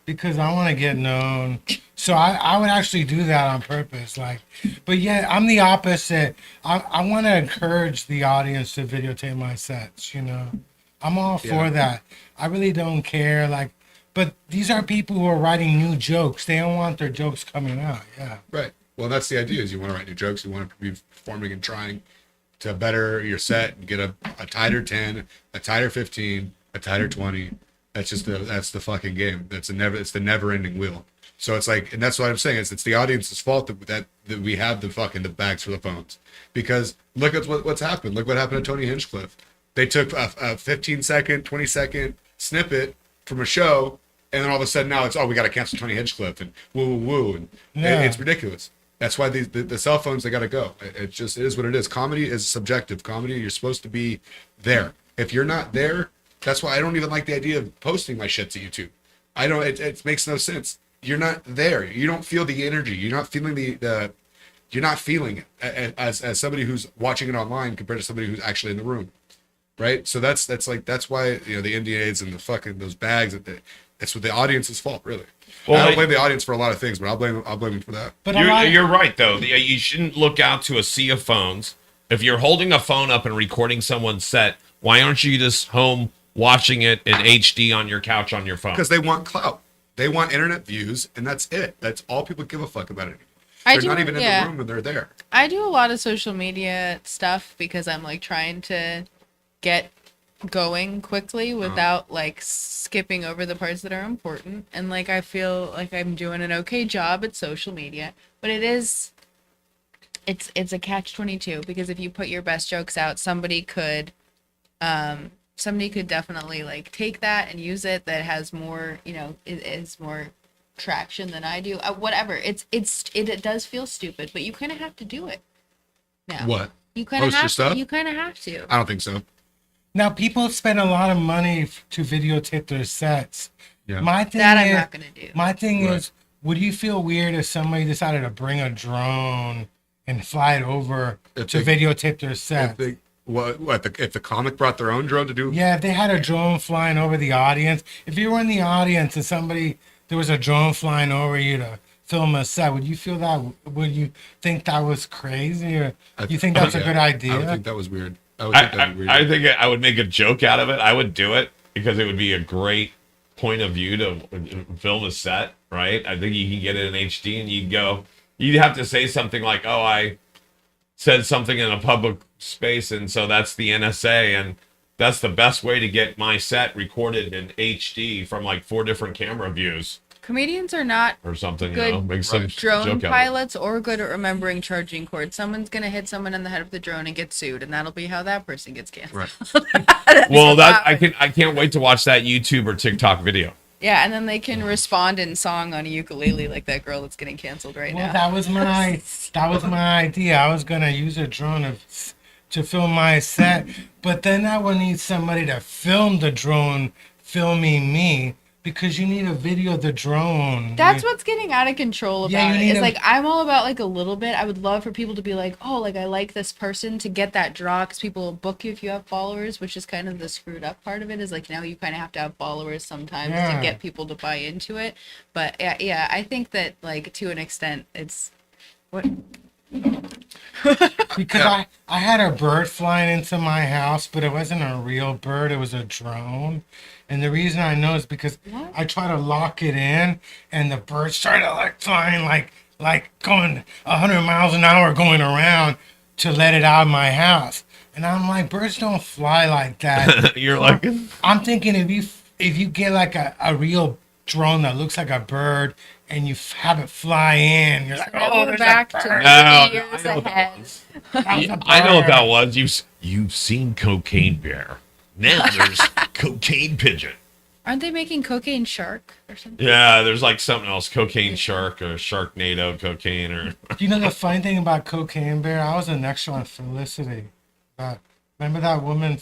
because I want to get known. So I would actually do that on purpose. Like, but yeah, I'm the opposite. I want to encourage the audience to videotape my sets. You know, I'm all for Yeah. that. I really don't care. Like, but these are people who are writing new jokes. They don't want their jokes coming out. Yeah. Right. Well, that's the idea. Is you want to write new jokes. You want to be performing and trying to better your set and get a tighter 10, a tighter 15, a tighter 20. That's the fucking game. It's the never ending wheel. So it's like, and that's what I'm saying. It's the audience's fault that we have the bags for the phones, because look at what's happened. Look what happened to Tony Hinchcliffe. They took a 15-second, 20-second snippet from a show, and then all of a sudden now it's, we got to cancel Tony Hinchcliffe and woo, and Yeah. it's ridiculous. That's why the cell phones, they got to go. It is what it is. Comedy is subjective. Comedy, you're supposed to be there. If you're not there, that's why I don't even like the idea of posting my shit to YouTube. I don't. It makes no sense. You're not there. You don't feel the energy. You're not feeling the you're not feeling it as somebody who's watching it online compared to somebody who's actually in the room, right? So that's why the NDAs and the fucking those bags. It's what the audience's fault, really. Well, I don't like- blame the audience for a lot of things, but I'll blame them for that. But a lot You're right, though. You shouldn't look out to a sea of phones. If you're holding a phone up and recording someone's set, why aren't you just home watching it in HD on your couch on your phone? Because they want clout. They want internet views, and that's it. That's all people give a fuck about it. I They're do, not even in yeah. the room when they're there. I do a lot of social media stuff because I'm like trying to get going quickly without like skipping over the parts that are important, and like I feel like I'm doing an okay job at social media, but it's a catch-22 because if you put your best jokes out, somebody could definitely like take that and use it that has more, it is more traction than I do. Whatever. It does feel stupid, but you kind of have to do it. Now. What? You kind of Post your have stuff? to. You kind of have to. I don't think so. Now people spend a lot of money to videotape their sets. Yeah. My thing That is, I'm not gonna do. My thing Right. is, would you feel weird if somebody decided to bring a drone and fly it over If to they- videotape their set? If the comic brought their own drone to do? Yeah, if they had a drone flying over the audience, if you were in the audience and there was a drone flying over you to film a set, would you feel that? Would you think that was crazy, or you think that's a good idea? I would think that was weird. I would think that'd be weird. I think I would make a joke out of it. I would do it because it would be a great point of view to film a set, right? I think you can get it in HD and you'd have to say something like, oh, I said something in a public space and so that's the NSA and that's the best way to get my set recorded in HD from like 4 different camera views Comedians are not or something, Good make some Right. drone joke out of it. pilots or good at remembering charging cords. Someone's gonna hit someone in the head of the drone and get sued, and that'll be how that person gets canceled. Right. Well, I can't wait to watch that YouTube or TikTok video. Yeah, and then they can respond in song on a ukulele like that girl that's getting canceled right Well, now. that was my idea. I was gonna use a drone to film my set, but then I would need somebody to film the drone filming me because you need a video of the drone. That's what's getting out of control about Yeah, you it. need It's a- like I'm all about like a little bit. I would love for people to be like, oh, like I like this person to get that draw because people will book you if you have followers, which is kind of the screwed up part of it. Is like now you kind of have to have followers sometimes Yeah. to get people to buy into it. But yeah, I think that like to an extent, it's what. Because I had a bird flying into my house, but it wasn't a real bird, it was a drone. And the reason I know is because What? I try to lock it in and the bird started like flying like going 100 miles an hour going around to let it out of my house. And I'm like, birds don't fly like that. You're like, I'm thinking if you get like a real drone that looks like a bird and you have it fly in, you're like, oh, We're there's back a to bird. No, years I know ahead. That was a I know what bird. that was. You've seen Cocaine Bear. Now there's Cocaine Pigeon. Aren't they making cocaine shark or something? Yeah, there's like something else, Cocaine Shark or Sharknado Cocaine or. You know the funny thing about Cocaine Bear? I was an extra on Felicity. Remember that woman?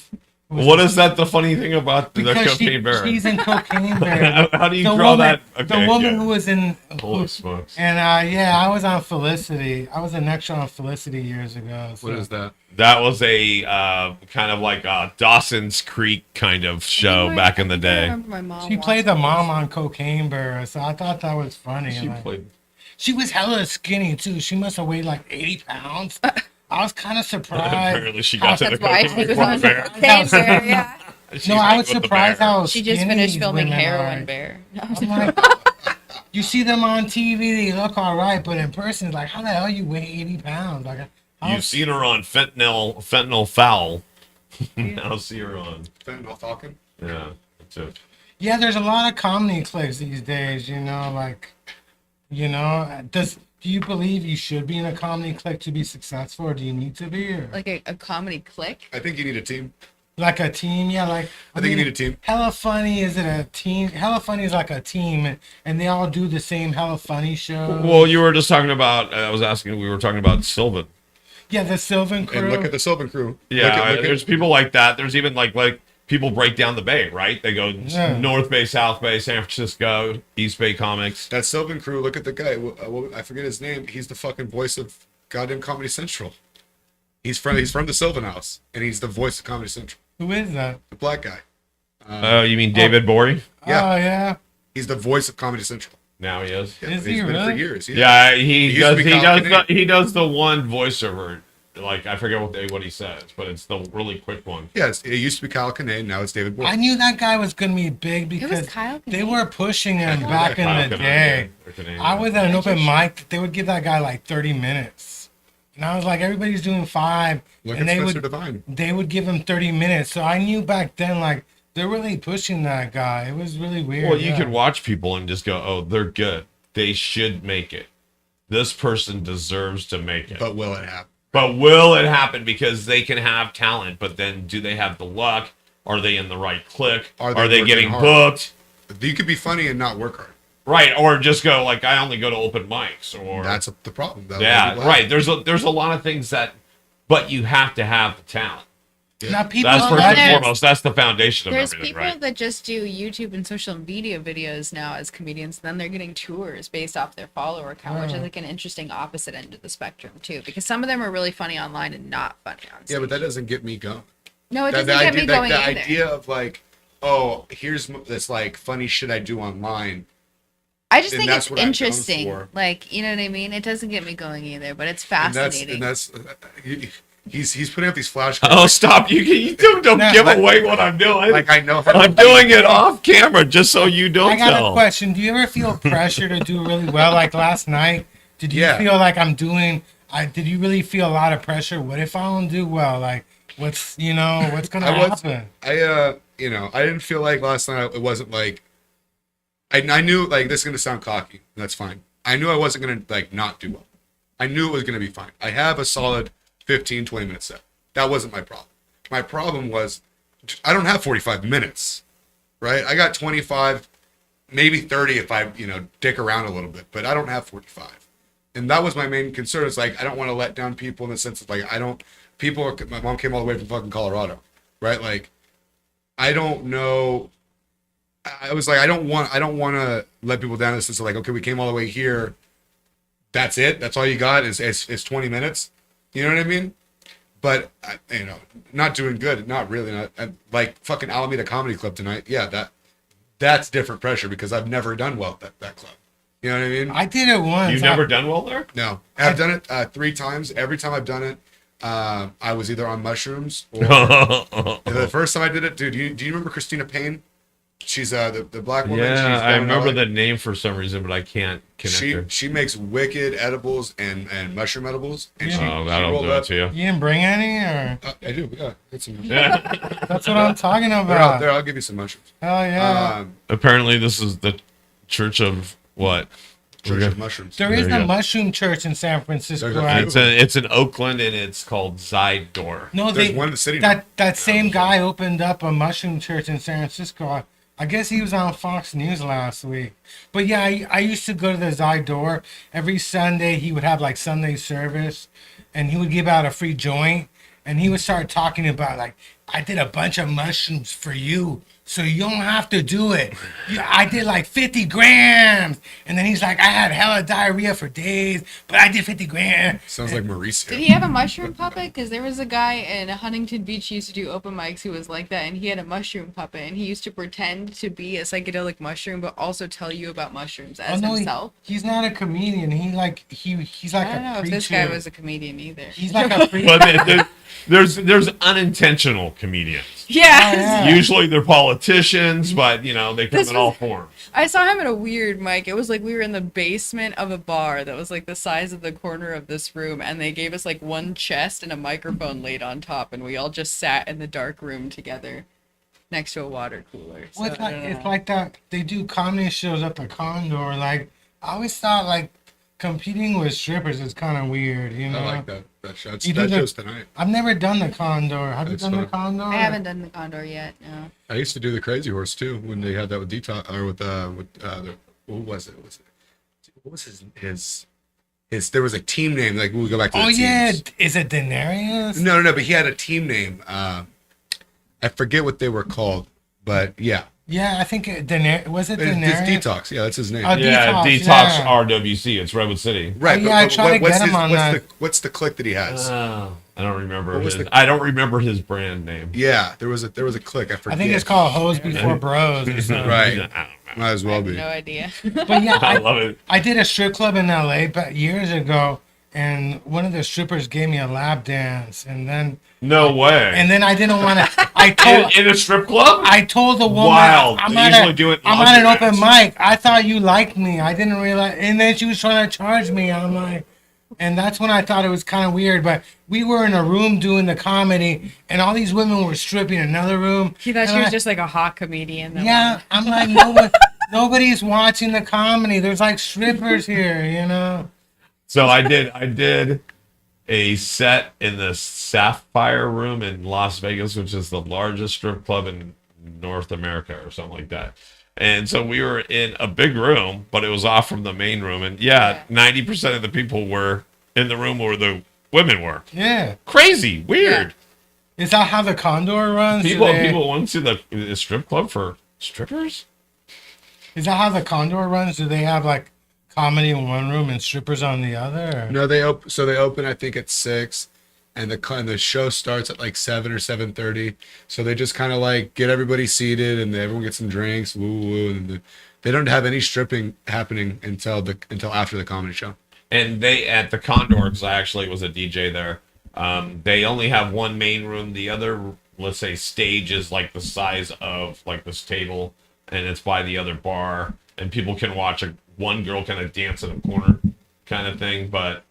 who was What is that? The funny thing about the because Cocaine Bear? she's in Cocaine Bear. How do you The draw woman, that? the Okay, woman good. who was in. Holy smokes! And yeah, I was on Felicity. I was an extra on Felicity years ago. So. What is that? That was a kind of like a Dawson's Creek kind of show back in the I day. remember my mom She played the watching mom on Cocaine Bear, so I thought that was funny. She Like, played. she was hella skinny too. She must have weighed like 80 pounds. I was kind of surprised. Apparently, she got to the That's why she Cocaine was on Bear. Cocaine Bear, yeah. She's No, I hanging was with the surprised bear. how She just skinny finished these filming women Heroin are. Bear. I'm like, you see them on TV, they look all right, but in person, it's like, how the hell you weigh 80 pounds? Like, You've seen her on fentanyl foul. Now see her on. Fentanyl Falcon. Yeah, that's it. yeah, there's a lot of comedy clips these days, do you believe you should be in a comedy clip to be successful, or do you need to be? Or? Like a comedy click. I think you need a team. Like a team, yeah. Like I think you need a team. Hella Funny is it a team? Hella Funny is like a team, and they all do the same Hella Funny show. Well, you were just talking about. We were talking about Sylvan. Yeah, the Sylvan Crew. And look at the Sylvan Crew. Yeah, Look at- there's people like that. There's even like people break down the bay, right? They go Yeah. North Bay, South Bay, San Francisco, East Bay comics. that Sylvan Crew. Look at the guy. I forget his name. He's the fucking voice of goddamn Comedy Central. He's from the Sylvan House, and he's the voice of Comedy Central. Who is that? The black guy. Oh, you mean David Bory? Yeah. Oh yeah. He's the voice of Comedy Central. Now he is. Yeah, Is he's he been for really? years. Yeah, he used does. to be He Kyle does. Kinane. He does the one voiceover. Like I forget what he says, but it's the really quick one. Yeah, it used to be Kyle Kinane. Now it's David Boyd. I knew that guy was gonna be big It was because Kyle they Kinane. were pushing him Yeah, back Kyle in the Kinane, day. yeah, Kinane, I yeah. was at an open mic. They would give that guy like 30 minutes, and I was like, everybody's doing 5, Look and at they Spencer would Devine. they would give him 30 minutes. So I knew back then, like, they're really pushing that guy. It was really weird. Well, you yeah. could watch people and just go, "Oh, they're good. They should make it. This person deserves to make it." But will it happen? But will it happen? Because they can have talent, but then do they have the luck? Are they in the right click? Are Are they they working getting hard? booked? You could be funny and not work hard. Right, or just go like I only go to open mics, or That's the problem. That yeah, will right. There's a lot of things that, but you have to have the talent. Now people That's Well, first then and there's- foremost. That's the foundation of There's everything, people right? that just do YouTube and social media videos now as comedians. Then they're getting tours based off their follower count, which is Yeah. like an interesting opposite end of the spectrum too. Because some of them are really funny online and not funny on stage. Yeah, but that doesn't get me going. no, it That, doesn't get me going the either. idea of like, oh, here's this like funny shit I do online. I just and think that's it's what I'm down interesting. for. Like, you know what I mean? It doesn't get me going either, but it's And fascinating. that's he's putting up these flashcards. Oh, stop! You don't No, give like- away what I'm doing. Like I know how to I'm doing it off camera just so you I don't got tell. a question. Do you ever feel pressure to do really well? Like last night, did you Yeah. feel like did you really feel a lot of pressure? What if I don't do well? Like, what's gonna happen? I didn't feel like last night it wasn't like I knew like this is gonna sound cocky, and that's fine. I knew I wasn't gonna like not do well. I knew it was gonna be fine. I have a solid 15-20 minute set. That wasn't my problem. My problem was I don't have 45 minutes. Right? I got 25 maybe 30 if I, dick around a little bit, but I don't have 45. And that was my main concern. It's like, I don't want to let down people in the sense of like, my mom came all the way from fucking Colorado, right? Like, I don't know. I was like, I don't want to let people down in the sense of like, okay, we came all the way here. That's it. That's all you got is 20 minutes. You know what I mean? But, not doing good. Not really. Like fucking Alameda Comedy Club tonight. Yeah, that's different pressure because I've never done well at that club. You know what I mean? I did it once. You've never done well there? No. I've done it 3 times. Every time I've done it, I was either on mushrooms or the first time I did it, dude, do you remember Christina Payne? She's the black woman. Yeah, She's I remember the name for some reason, but I can't connect her. She makes wicked edibles and mushroom edibles. And Yeah. That'll do it to you. You didn't bring any, or I do, yeah. That's that's what I'm talking They're out about. there. I'll give you some mushrooms. Hell yeah! Apparently, this is the Church of what? Church of Mushrooms. There is There you a go. mushroom church in San Francisco. There's a right? It's in Oakland, and it's called Zydor. No, There's one in the city. that same guy opened up a mushroom church in San Francisco. I guess he was on Fox News last week. But yeah, I used to go to the Zydor every Sunday. He would have like Sunday service, and he would give out a free joint, and he would start talking about like, I did a bunch of mushrooms for you, so you don't have to do it. I did like 50 grams. And then he's like, I had hella diarrhea for days, but I did 50 grams. Sounds like Mauricio. Did he have a mushroom puppet? Because there was a guy in Huntington Beach who used to do open mics who was like that, and he had a mushroom puppet, and he used to pretend to be a psychedelic mushroom, but also tell you about mushrooms as himself. He's not a comedian. He's like I don't know a if this preacher. guy was a comedian either. He's like a preacher. But there's unintentional comedians. Yeah. Oh, yeah. Usually they're politicians, but they come This in all was- forms. I saw him at a weird mic. It was like we were in the basement of a bar that was like the size of the corner of this room, and they gave us like one chest and a microphone laid on top, and we all just sat in the dark room together next to a water cooler. So, Well, it's I don't like, it's know. like that. They do comedy shows at the Condor. Like, I always thought like competing with strippers is kind of weird. You know. I like that show. You That do the- show's tonight. I've never done the Condor. Have you It's done the fun. Condor? I haven't done the Condor yet. No. I used to do the Crazy Horse too when they had that with Detox or with what was it? What was his there was a team name, like we'll go back to Oh the yeah, teams. is it Daenerys? No, but he had a team name. I forget what they were called, but yeah. Yeah, I think Daenerys. Was it It's Daenerys? Detox. Yeah, that's his name. Yeah, Detox, Detox yeah. RWC. It's Redwood City. Right. yeah, I tried to what's get him on that. What's the click that he has? I don't remember What was his. the- I don't remember his brand name. Yeah, there was a click. I forget. I think it's called Hoes Before Bros. Or something. Right. I don't know. Might as I well have be. no idea. But yeah, I love it. I did a strip club in LA but years ago, and one of the strippers gave me a lap dance, and then No way. I didn't want to. in a strip club? I told the woman, Wild. I'm They at usually do it in I'm at an open laundromats. mic. I thought you liked me. I didn't realize. And then she was trying to charge me. I'm like, and that's when I thought it was kind of weird. But we were in a room doing the comedy, and all these women were stripping in another room. He thought And she was I- just like a hot comedian. That Yeah, I'm like, nobody's watching the comedy. There's like strippers here, you know? So I did a set in the Sapphire Room in Las Vegas, which is the largest strip club in North America or something like that. And so we were in a big room, but it was off from the main room. And yeah, 90% of the people were in the room where the women were. Yeah. Crazy, weird. Is that how the Condor runs? Do People they- went to the strip club for strippers. Is that how the Condor runs? Do they have like comedy in one room and strippers on the other? Or? No, they open I think at 6, and the show starts at like 7 or 7:30. So they just kind of like get everybody seated and everyone gets some drinks, woo woo, and they don't have any stripping happening until after the comedy show. And they at the Condor, because I actually was a DJ there. They only have one main room. The other, let's say, stage is like the size of like this table, and it's by the other bar, and people can watch one girl kind of dance in a corner, kind of thing. But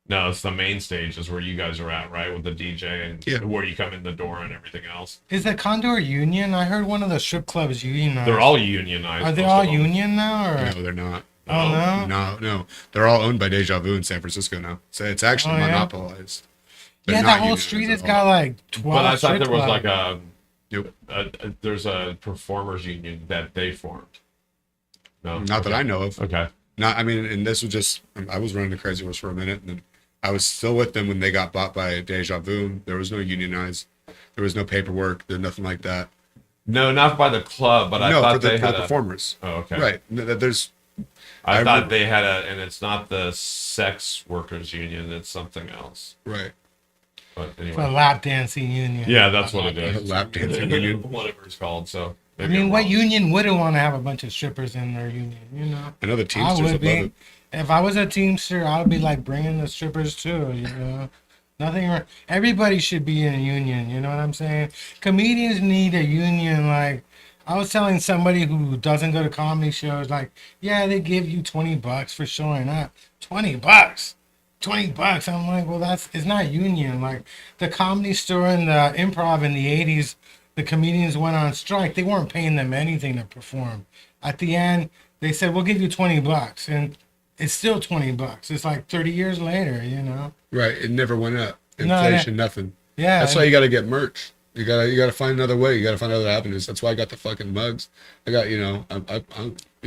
no, it's the main stage is where you guys are at, right, with the DJ and Yeah. where you come in the door and everything else. Is the Condor union? I heard one of the strip clubs unionized. They're all unionized. Are they most all of them. union now? Or? No, they're not. Oh, no? No. They're all owned by Deja Vu in San Francisco now. So it's actually Oh, yeah? monopolized. They're Yeah, not that whole unionized street at has all. got like 12 But I thought strip there was clubs. like Nope. there's a performers union that they formed. No. Not that I know of. Okay. Not, I mean, and this was just, I was running the Crazy Horse for a minute, and then I was still with them when they got bought by Deja Vu. There was no unionized, there was no paperwork, there's nothing like that. No, not by the club, but I No, thought for the, they for had the a. performers. Oh, okay. Right. There's, I I thought re- they had a, and it's not the sex workers union. It's something else. right. But For a anyway. lap dancing union. Yeah, that's what it is. Lap dancing union. Whatever it's called. So. I maybe mean, I'm what wrong. union wouldn't want to have a bunch of strippers in their union? You know, I know the I Teamsters would above be. it. If I was a Teamster, I would be like bringing the strippers too. You know, nothing. Everybody should be in a union. You know what I'm saying? Comedians need a union. Like I was telling somebody who doesn't go to comedy shows, like, yeah, they give you $20 for showing up. $20. $20. I'm like, well, it's not union. Like the Comedy Store and the Improv in the '80s, the comedians went on strike. They weren't paying them anything to perform. At the end, they said, we'll give you $20, and it's still $20. It's like 30 years later, you know. Right. It never went up. No, Inflation, nothing. Yeah. That's why you got to get merch. You gotta find another way. You gotta find other avenues. That's why I got the fucking mugs. I got, you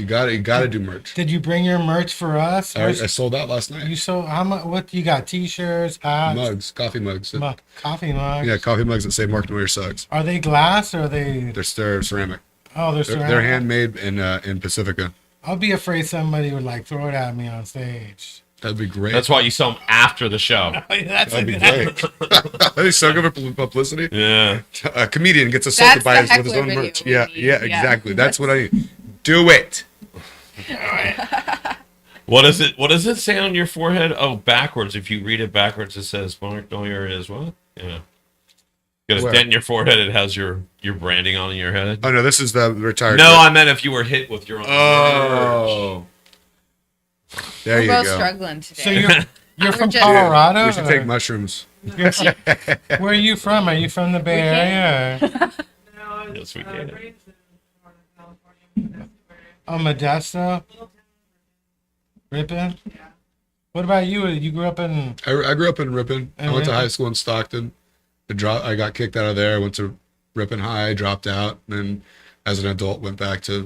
gotta do merch. Did you bring your merch for us? I sold out last night. You sold how much? What you got? T-shirts, hats, Mugs, coffee mugs. coffee mugs. Yeah, coffee mugs that say Mark Neuer sucks. Are they glass or are they? They're ceramic. Oh, they're ceramic. They're handmade in Pacifica. I'll be afraid somebody would like throw it at me on stage. That'd be great. That's why you sell them after the show. That'd be great. That'd be so good for publicity. Yeah. A comedian gets assaulted That's by the with his heckler own video merch. we Yeah, need. yeah, Yeah. exactly. That's what I need. Do it. What is it? What does it say on your forehead? Oh, backwards. If you read it backwards, it says Mark Neuer is what? Yeah. Got a Where? dent in your forehead. It has your branding on your head. Oh no, this is the retired. No, I meant if you were hit with your own. Oh. There We're you both go. struggling So today. you're We're from just- Colorado? We should take mushrooms. Where are you from? Are you from the Bay Area? Yes, we did. Oh, Modesto? Ripon? What about you? You grew up in... I grew up in Ripon. I went to Ripon? high school in Stockton. I got kicked out of there. Went to Ripon High, dropped out, and then as an adult went back to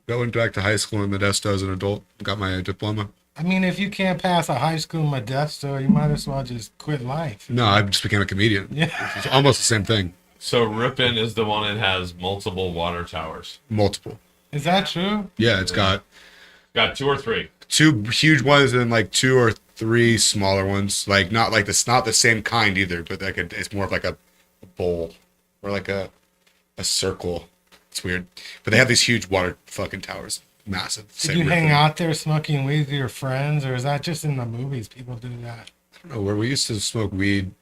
went back to high school in Modesto as an adult. Got my diploma. I mean, if you can't pass a high school Modesto, you might as well just quit life. No, I just became a comedian. Yeah. It's almost the same thing. So Ripon is the one that has multiple water towers. Multiple. Is that true? Yeah, it's got Got 2 or 3. 2 huge ones and like 2 or 3 smaller ones. Like not the same kind either, but like it's more of like a bowl or like a circle. It's weird, but they have these huge water fucking towers, massive. Did you hang out there smoking weed with your friends, or is that just in the movies people do that? I don't know where we used to smoke weed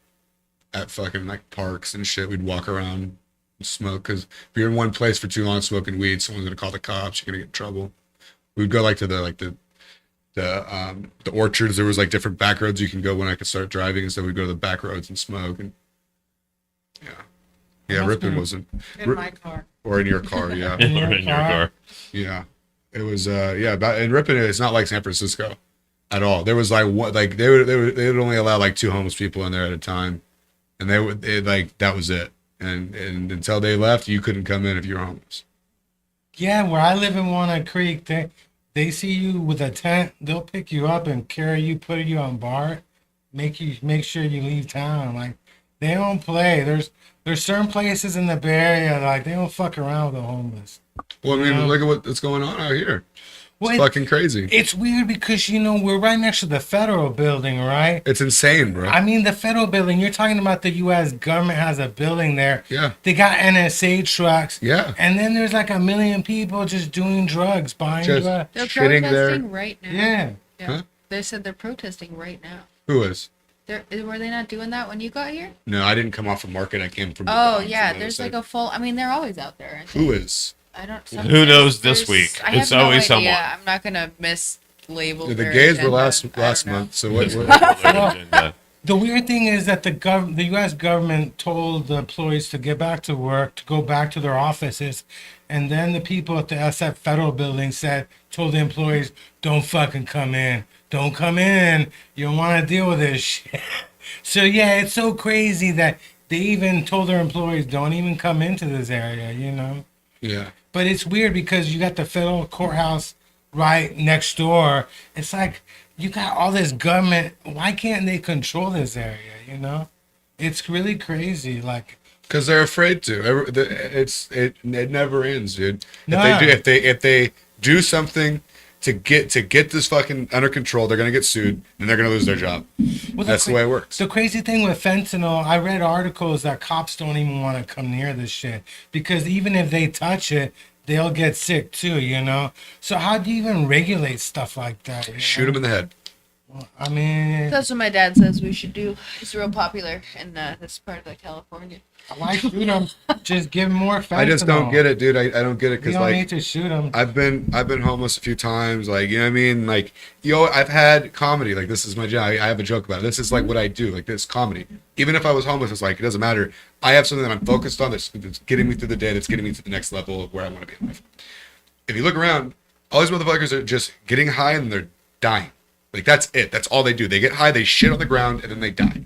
at fucking like parks and shit. We'd walk around and smoke because if you're in one place for too long smoking weed, someone's gonna call the cops. You're gonna get in trouble. We'd go like to the orchards. There was like different back roads you can go when I could start driving, and so we'd go to the back roads and smoke. And yeah, That's Ripon good. wasn't In my car. or in your car. Yeah, Or in your car. yeah. It was in Ripon. It's not like San Francisco at all. There was like what like they would only allow like 2 homeless people in there at a time, and they like that was it. And until they left, you couldn't come in if you were homeless. Yeah, where I live in Walnut Creek, they see you with a tent, they'll pick you up and carry you, put you on bar, make sure you leave town. Like they don't play. There's certain places in the Bay Area like they don't fuck around with the homeless. Well, I mean, Yeah. look at what's going on out here. It's Well, fucking crazy. it's weird because we're right next to the federal building, right? It's insane, bro. I mean, the federal building. You're talking about the U.S. government has a building there. Yeah. They got NSA trucks. Yeah. And then there's like 1 million people just doing drugs, buying Just- drugs. They're shitting protesting there. right now. Yeah. Yeah. Huh? They said they're protesting right now. Who is? Were they not doing that when you got here? No, I didn't come off of market. I came from. Oh from yeah, the there's other like side. a full. I mean, they're always out there. Aren't they? Who is? I don't. Who knows this there's- week? I have It's no always idea. someone. I'm not gonna mislabel. The their gays were agenda. last I don't know. month. So what? The weird thing is that the U.S. government told the employees to get back to work, to go back to their offices, and then the people at the SF Federal Building told the employees, "Don't fucking come in. Don't come in. You don't want to deal with this shit." So yeah, it's so crazy that they even told their employees, "Don't even come into this area." You know. Yeah. But it's weird because you got the federal courthouse right next door. It's like you got all this government. Why can't they control this area? You know, it's really crazy. Like, Because they're afraid to. It never ends, dude. Nah. If they do something to get this fucking under control, they're gonna get sued and they're gonna lose their job. well, That's the way it works. The crazy thing with fentanyl, I read articles that cops don't even want to come near this shit because even if they touch it, they'll get sick too. You know. So how do you even regulate stuff like that? You Shoot know? them in the head. I mean, That's what my dad says we should do. It's real popular in this part of California. why shoot them? Just give more fentanyl. I just don't get it, dude. I don't get it You because don't need like to shoot them. I've been homeless a few times. Like, you know what I mean? Like, I've had comedy. Like, this is my job. I have a joke about it. This is like what I do. Like, this comedy. Even if I was homeless, it's like, it doesn't matter. I have something that I'm focused on that's getting me through the day, that's getting me to the next level of where I want to be in life. If you look around, all these motherfuckers are just getting high and they're dying. Like, that's it. That's all they do. They get high, they shit on the ground, and then they die.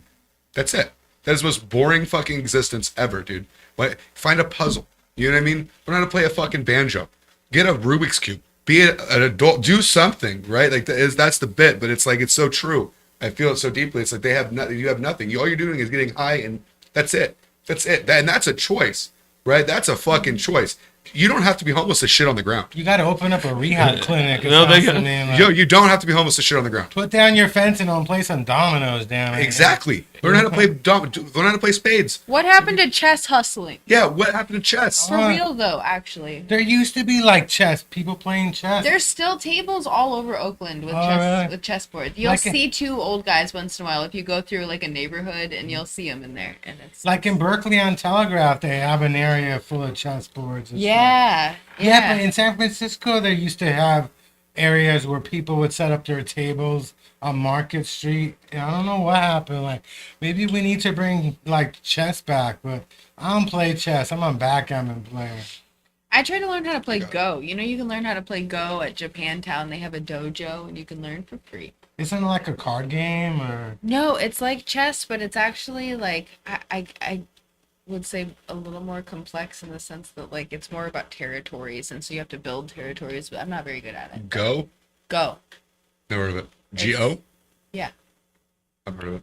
That's it. That is the most boring fucking existence ever, dude. But find a puzzle. You know what I mean? Learn how to play a fucking banjo. Get a Rubik's Cube. Be an adult. Do something, right? Like, that's the bit, but it's like, it's so true. I feel it so deeply. It's like they have nothing. You have nothing. All you're doing is getting high, and that's it. That's it. And that's a choice, right? That's a fucking choice. You don't have to be homeless to shit on the ground. You got to open up a rehab clinic. Or No, they something, got- like, Yo, you don't have to be homeless to shit on the ground. put down your fentanyl and play some dominoes down. there. Exactly. Learn how to play learn how to play spades. What happened to chess hustling? Yeah, what happened to chess? For real though, actually. There used to be like chess, people playing chess. There's still tables all over Oakland with really? with chessboards. You'll Like see two old guys once in a while if you go through like a neighborhood, and you'll see them in there. And it's Like in Berkeley on Telegraph, they have an area full of chessboards. And stuff. yeah, Yeah, but in San Francisco, they used to have areas where people would set up their tables on Market Street. And I don't know what happened. Like, maybe we need to bring like chess back, but I don't play chess. I'm a backgammon player. I try to learn how to play Go. You know, you can learn how to play Go at Japantown. They have a dojo, and you can learn for free. Isn't it like a card game or? No, it's like chess, but it's actually like I would say a little more complex in the sense that like it's more about territories, and so you have to build territories. But I'm not very good at it. Go? Go. Never heard of it. Go? Yeah. I've heard of it.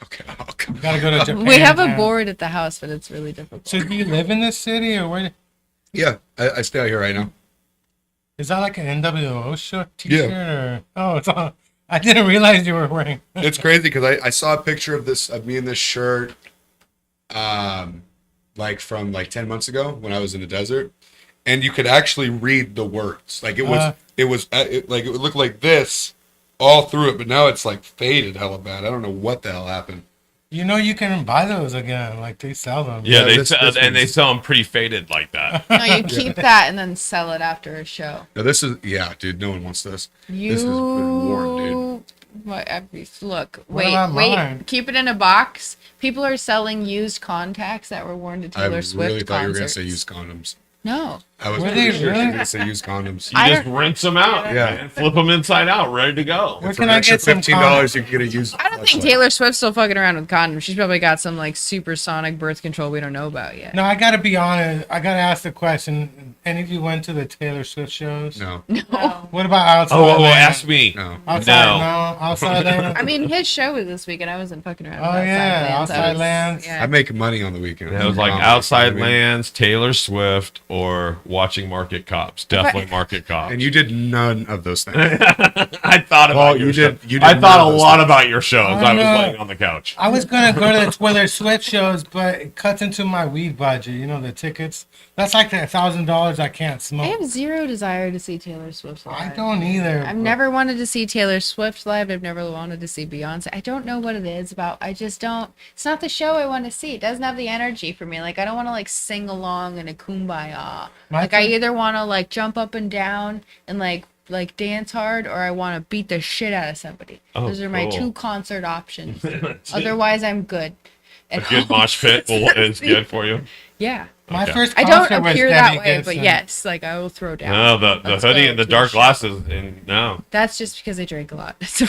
Okay. Oh, come Gotta go to Japan. We have a board at the house, but it's really difficult. So do you live in this city or where? Yeah, I stay out here right now. Is that like an NWO shirt t-shirt or? Oh, it's on. I didn't realize you were wearing. It's crazy because I saw a picture of me in this shirt, like from like 10 months ago when I was in the desert, and you could actually read the words. Like it would look like this all through it, but now it's like faded hella bad. I don't know what the hell happened. You know, you can buy those again. Like they sell them. Yeah, this and they one's- sell them pretty faded like that. No, you keep that and then sell it after a show. No, this is dude. No one wants this. You This has been worn, dude. Look, What about wait, mine? keep it in a box. People are selling used contacts that were worn to I Taylor Swift really thought you were gonna concerts. say used condoms. No. I was Were pretty they sure you really? were gonna say used condoms. You I just don't- rinse them out, Yeah. and flip them inside out, ready to go. Where For can an I extra get some $15, you can get a used. I don't think flashlight. Taylor Swift's still fucking around with condoms. She's probably got some like supersonic birth control we don't know about yet. No, I gotta be honest. I gotta ask the question. Any of you went to the Taylor Swift shows? No, What about outside? Oh, well, Land? ask me. no. Outside, No. no. Outside land. I mean, his show was this week, and I wasn't fucking around. Oh, with yeah, Lands. I Outside was- Lands. Yeah. I make money on the weekend. It was like Comedy, Outside you know what I mean? Lands, Taylor Swift, or watching Market Cops. Definitely Market Cops. And you did none of those things. I thought about Paul, your you show. did- you did I thought none a of those lot things. about your show as I I was know. laying on the couch. I was gonna go to the Taylor Swift shows, but it cuts into my weed budget. You know, the tickets. That's like the $1,000 I can't I smoke. have zero desire to see Taylor Swift live. I don't either. I've but- never wanted to see Taylor Swift live. I've never wanted to see Beyonce. I don't know what it is about. I just don't. It's not the show I want to see. It doesn't have the energy for me. Like I don't want to like sing along in a kumbaya. My Like I thing- either want to like jump up and down and like dance hard, or I want to beat the shit out of somebody. Oh, Those are my cool. two concert options. Otherwise, I'm good. A good mosh pit is good for you. Yeah. My Okay. first I don't concert was appear Debbie that way, Gibson. but yes, like I will throw down. No, the Let's hoodie go and the to dark show. glasses, and no. That's just because I drink a lot. You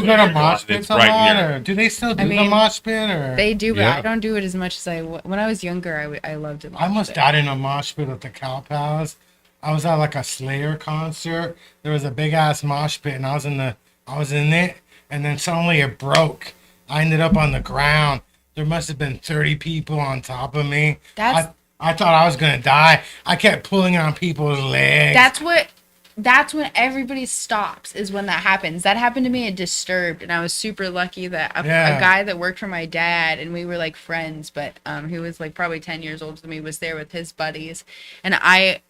go to mosh pits It's a bright lot, here. or do they still do the mean, mosh pit? Or They do, but Yeah. I don't do it as much as when I was younger. I loved it. I almost died in a mosh pit at the Cow Palace. I was at like a Slayer concert. There was a big ass mosh pit, and I was in it, and then suddenly it broke. I ended up on the ground. There must have been 30 people on top of me. I thought I was gonna die. I kept pulling on people's legs. That's when everybody stops, is when that happens. That happened to me at Disturbed, and I was super lucky that a guy that worked for my dad, and we were like friends, but he was like probably 10 years older than me, was there with his buddies. And I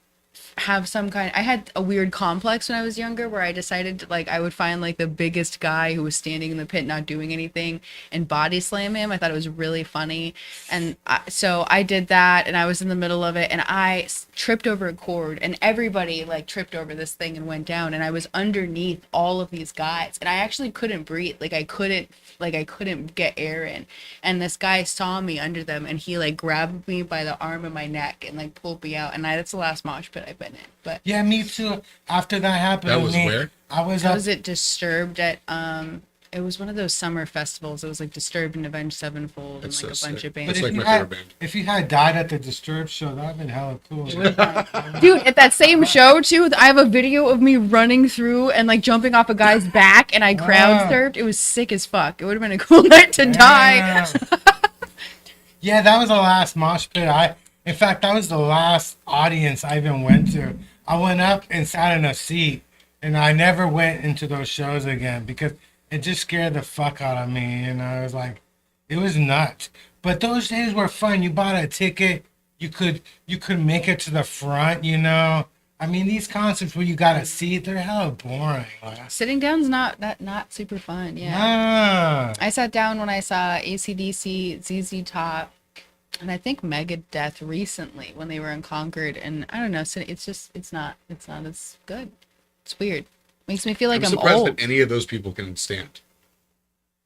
had a weird complex when I was younger, where I decided to, like, I would find like the biggest guy who was standing in the pit not doing anything and body slam him. I thought it was really funny, and so I did that, and I was in the middle of it, and I tripped over a cord, and everybody like tripped over this thing and went down, and I was underneath all of these guys, and I actually couldn't breathe. I couldn't get air in, and this guy saw me under them, and he like grabbed me by the arm of my neck and like pulled me out, and that's the last mosh pit I've been in. But yeah, me too. After that happened, That to was me, where? I was I up. was at Disturbed at it was one of those summer festivals. It was like Disturbed and Avenged Sevenfold That's and like so a bunch sick. of But bands. if like you my had, favorite band. if you had died at the Disturbed show, that'd have been hella cool. Dude, at that same show too, I have a video of me running through and like jumping off a guy's back, and I crowd surfed. It was sick as fuck. It would have been a cool night to die. Yeah. Yeah, that was the last mosh pit. In fact, that was the last audience I even went to. I went up and sat in a seat, and I never went into those shows again because it just scared the fuck out of me. And I was like, it was nuts. But those days were fun. You bought a ticket, you could make it to the front. I mean, these concerts where you got a seat, they're hella boring. Sitting down's not super fun. Yeah. Ah. I sat down when I saw AC/DC, ZZ Top, and I think Megadeth recently when they were in Concord. And I don't know, it's not as good. It's weird. Makes me feel like I'm surprised old. that any of those people can stand.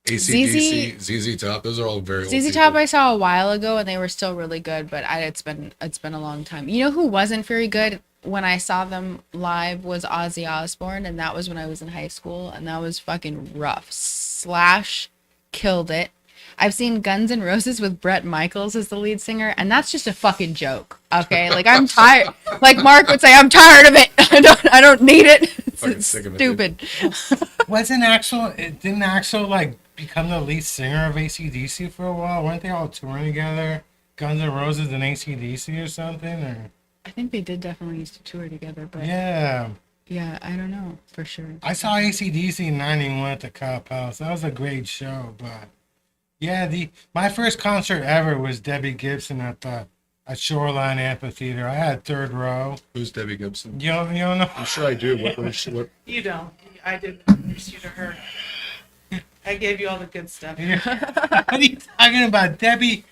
AC/DC, ZZ Top, those are all very old ZZ Top people. I saw a while ago, and they were still really good, but it's been a long time. You know who wasn't very good when I saw them live was Ozzy Osbourne, and that was when I was in high school, and that was fucking rough. Slash killed it. I've seen Guns N' Roses with Bret Michaels as the lead singer, and that's just a fucking joke. Okay, like I'm tired. Like Mark would say, I'm tired of it. I don't need it. Fucking It's sick of it, stupid. Didn't Axl like become the lead singer of AC/DC for a while? Weren't they all touring together? Guns N' Roses and AC/DC or something? Or I think they did definitely used to tour together, but yeah. yeah, I don't know for sure. I saw AC/DC in 91 at the Cop House. That was a great show, but yeah, my first concert ever was Debbie Gibson at Shoreline Amphitheater. I had third row. Who's Debbie Gibson? You don't know? I'm sure I do. What? You don't. I didn't introduce you to her. I gave you all the good stuff. What are you talking about? Debbie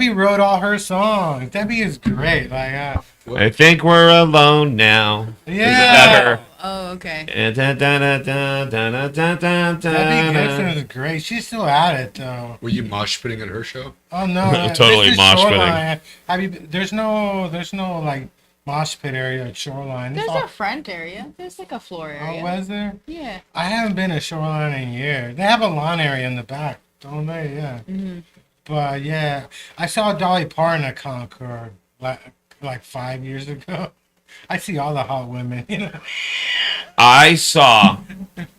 wrote all her songs. Debbie is great. Like, I think we're alone now. Is yeah. that her? Oh, okay. Debbie Gibson is great. She's still at it though. Were you mosh pitting at her show? Oh no, Totally this is mosh Shoreline. There's no like mosh pit area at Shoreline. There's It's all- a front area. There's like a floor area. Oh, was there? Yeah. I haven't been to Shoreline in years. They have a lawn area in the back, don't they? Yeah. Mm-hmm. But yeah, I saw Dolly Parton at Concord like 5 years ago. I see all the hot women, I saw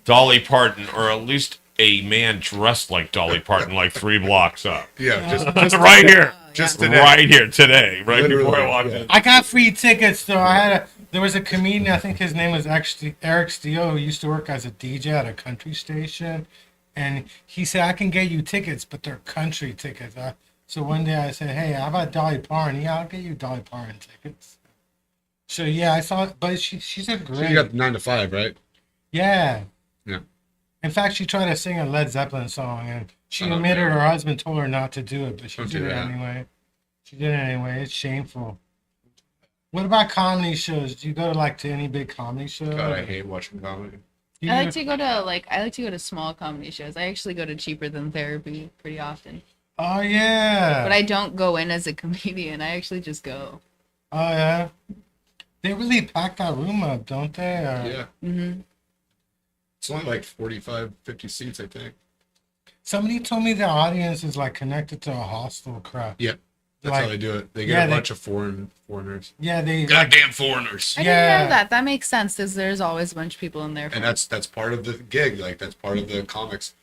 Dolly Parton, or at least a man dressed like Dolly Parton, like 3 blocks up. Yeah, Just right here. just today. Right here today, right Literally, before I walked yeah. in. I got free tickets though. There was a comedian, I think his name was Eric Steele, who used to work as a DJ at a country station, and he said, I can get you tickets, but they're country tickets. So one day I said, hey, how about Dolly Parton? Yeah, I'll get you Dolly Parton tickets. So yeah, I saw it, but she's a So great. you got 9 to 5, right? Yeah. Yeah. In fact, she tried to sing a Led Zeppelin song, and she Oh, admitted no. her husband told her not to do it, but she Don't did do it that. anyway. She did it anyway. It's shameful. What about comedy shows? Do you go to any big comedy show? God, I hate watching comedy. Do I you- like to go to small comedy shows. I actually go to Cheaper Than Therapy pretty often. Oh yeah. But I don't go in as a comedian. I actually just go. Oh yeah. They really pack that room up, don't they? Yeah. Mm-hmm. It's only like 45, 50 seats, I think. Somebody told me the audience is like connected to a hostel crowd. Yeah. That's Like, how they do it. They yeah, get a bunch of foreigners. Yeah, they. Goddamn foreigners. I Yeah. didn't know that. That makes sense because there's always a bunch of people in there. And that's part of the gig. Like, that's part of the comics.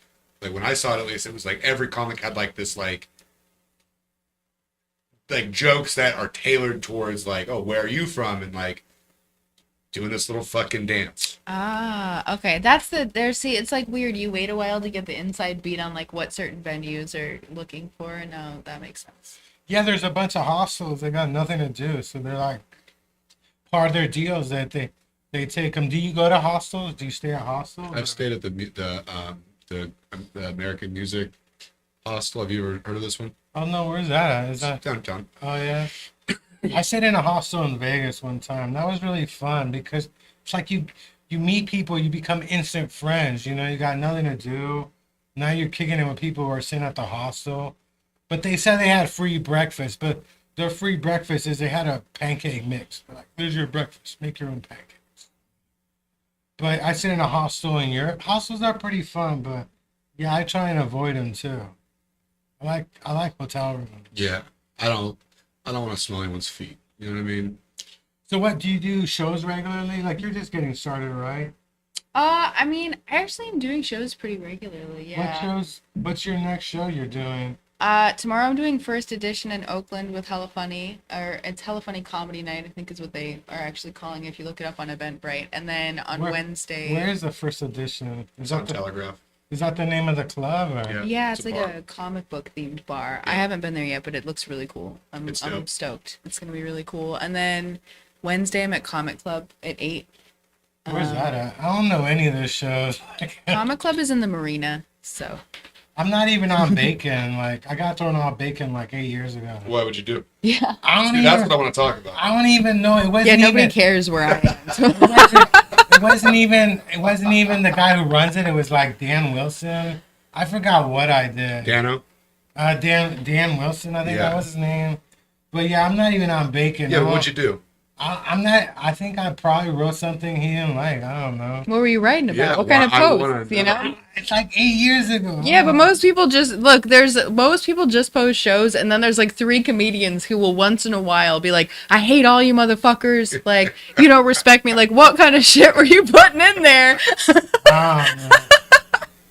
Like, when I saw it, at least, it was like every comic had like this, like jokes that are tailored towards, like, oh, where are you from? And like doing this little fucking dance. Okay. That's see, it's like weird. You wait a while to get the inside beat on like what certain venues are looking for. No, that makes sense. Yeah, there's a bunch of hostels. They got nothing to do, so they're like part of their deals that they take them. Do you go to hostels? Do you stay at hostels? I've stayed at the American Music Hostel. Have you ever heard of this one? Oh no, where's that at? Is that? Downtown. Oh yeah. I stayed in a hostel in Vegas one time. That was really fun because it's like you meet people, you become instant friends. You know, you got nothing to do. Now you're kicking it with people who are sitting at the hostel. But they said they had free breakfast, but their free breakfast is they had a pancake mix. They're like, here's your breakfast. Make your own pancakes. But I sit in a hostel in Europe. Hostels are pretty fun, but yeah, I try and avoid them too. I like hotel rooms. Yeah. I don't want to smell anyone's feet. You know what I mean? So what, do you do shows regularly? Like you're just getting started, right? I mean, I actually am doing shows pretty regularly. Yeah. What's your next show you're doing? Tomorrow I'm doing first edition in Oakland with Hella Funny, or it's Hella Funny Comedy Night, I think is what they are actually calling it if you look it up on Eventbrite. And then on Wednesday. Where is the first edition? It's on Telegraph. Is that the name of the club? Or? Yeah, it's like bar. a comic book themed bar. Yeah. I haven't been there yet, but it looks really cool. I'm dope. stoked. It's gonna be really cool. And then Wednesday I'm at Comic Club at 8. Where's that at? I don't know any of those shows. Comic Club is in the marina, so. I'm not even on Bacon. Like I got thrown off Bacon like 8 years ago. What would you do? Yeah. That's what I want to talk about. I don't even know. It wasn't. Yeah, nobody even, cares where I am. So. It wasn't even the guy who runs it. It was like Dan Wilson. I forgot what I did. Dano? Dan Wilson, I think Yeah. that was his name. But yeah, I'm not even on Bacon. Yeah, what'd you do? I'm not. I think I probably wrote something he didn't like. I don't know. What were you writing about? Yeah, what kind of I posts? wanna You know. know? It's like 8 years ago. Yeah, but most people just look. Most people just post shows, and then there's like 3 comedians who will once in a while be like, "I hate all you motherfuckers. Like, you don't respect me. Like, what kind of shit were you putting in there?"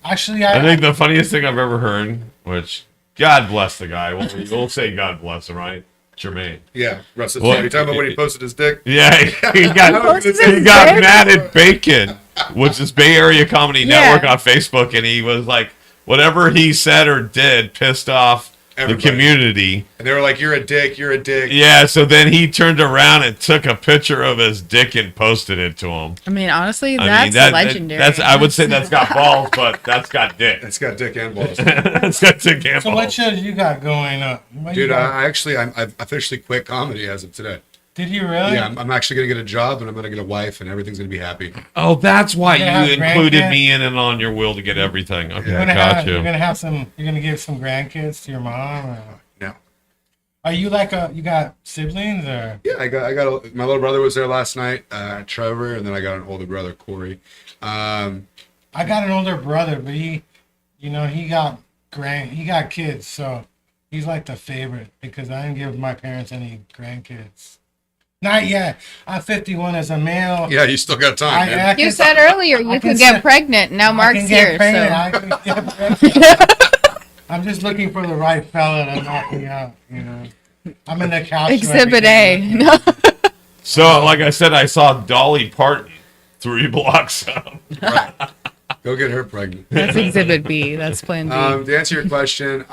Actually, I think the funniest thing I've ever heard, which God bless the guy. We'll say God bless him, right? Jermaine. Yeah, Russ. Well, Are you talking about when he posted his dick? Yeah, he got Posted his he got dick? mad at Bacon, which is Bay Area Comedy Yeah. Network on Facebook, and he was like, whatever he said or did pissed off Everybody. the community. And they were like, "You're a dick. You're a dick." Yeah, so then he turned around and took a picture of his dick and posted it to him. I mean, honestly, I that's mean, legendary. That's I would say that's got balls, but that's got dick. It's got dick and balls. That's got dick and So balls. what shows you got going up? What you Dude, got? I've officially quit comedy as of today. Did you really? Yeah, I'm actually gonna get a job and I'm gonna get a wife and everything's gonna be happy. Oh, that's why You have you included grandkids? me in and on your will to get everything. Okay, You're I gonna got have, you. You're gonna have some. You're gonna give some grandkids to your mom. Or, No. are you like you got siblings or? Yeah, my little brother was there last night, Trevor, and then I got an older brother, Corey. I got an older brother, but he got kids, so he's like the favorite because I didn't give my parents any grandkids. Not yet. I'm 51 as a male. Yeah, you still got time, man. I You can- said earlier you I can could get say- pregnant. Now I Mark's can get here, pregnant. so. I can get pregnant. I'm just looking for the right fella to knock me out. You know, I'm in the couch. Exhibit A. No. So, like I said, I saw Dolly Parton 3 blocks up. Right. Go get her pregnant. That's Exhibit B. That's Plan B. To answer your question,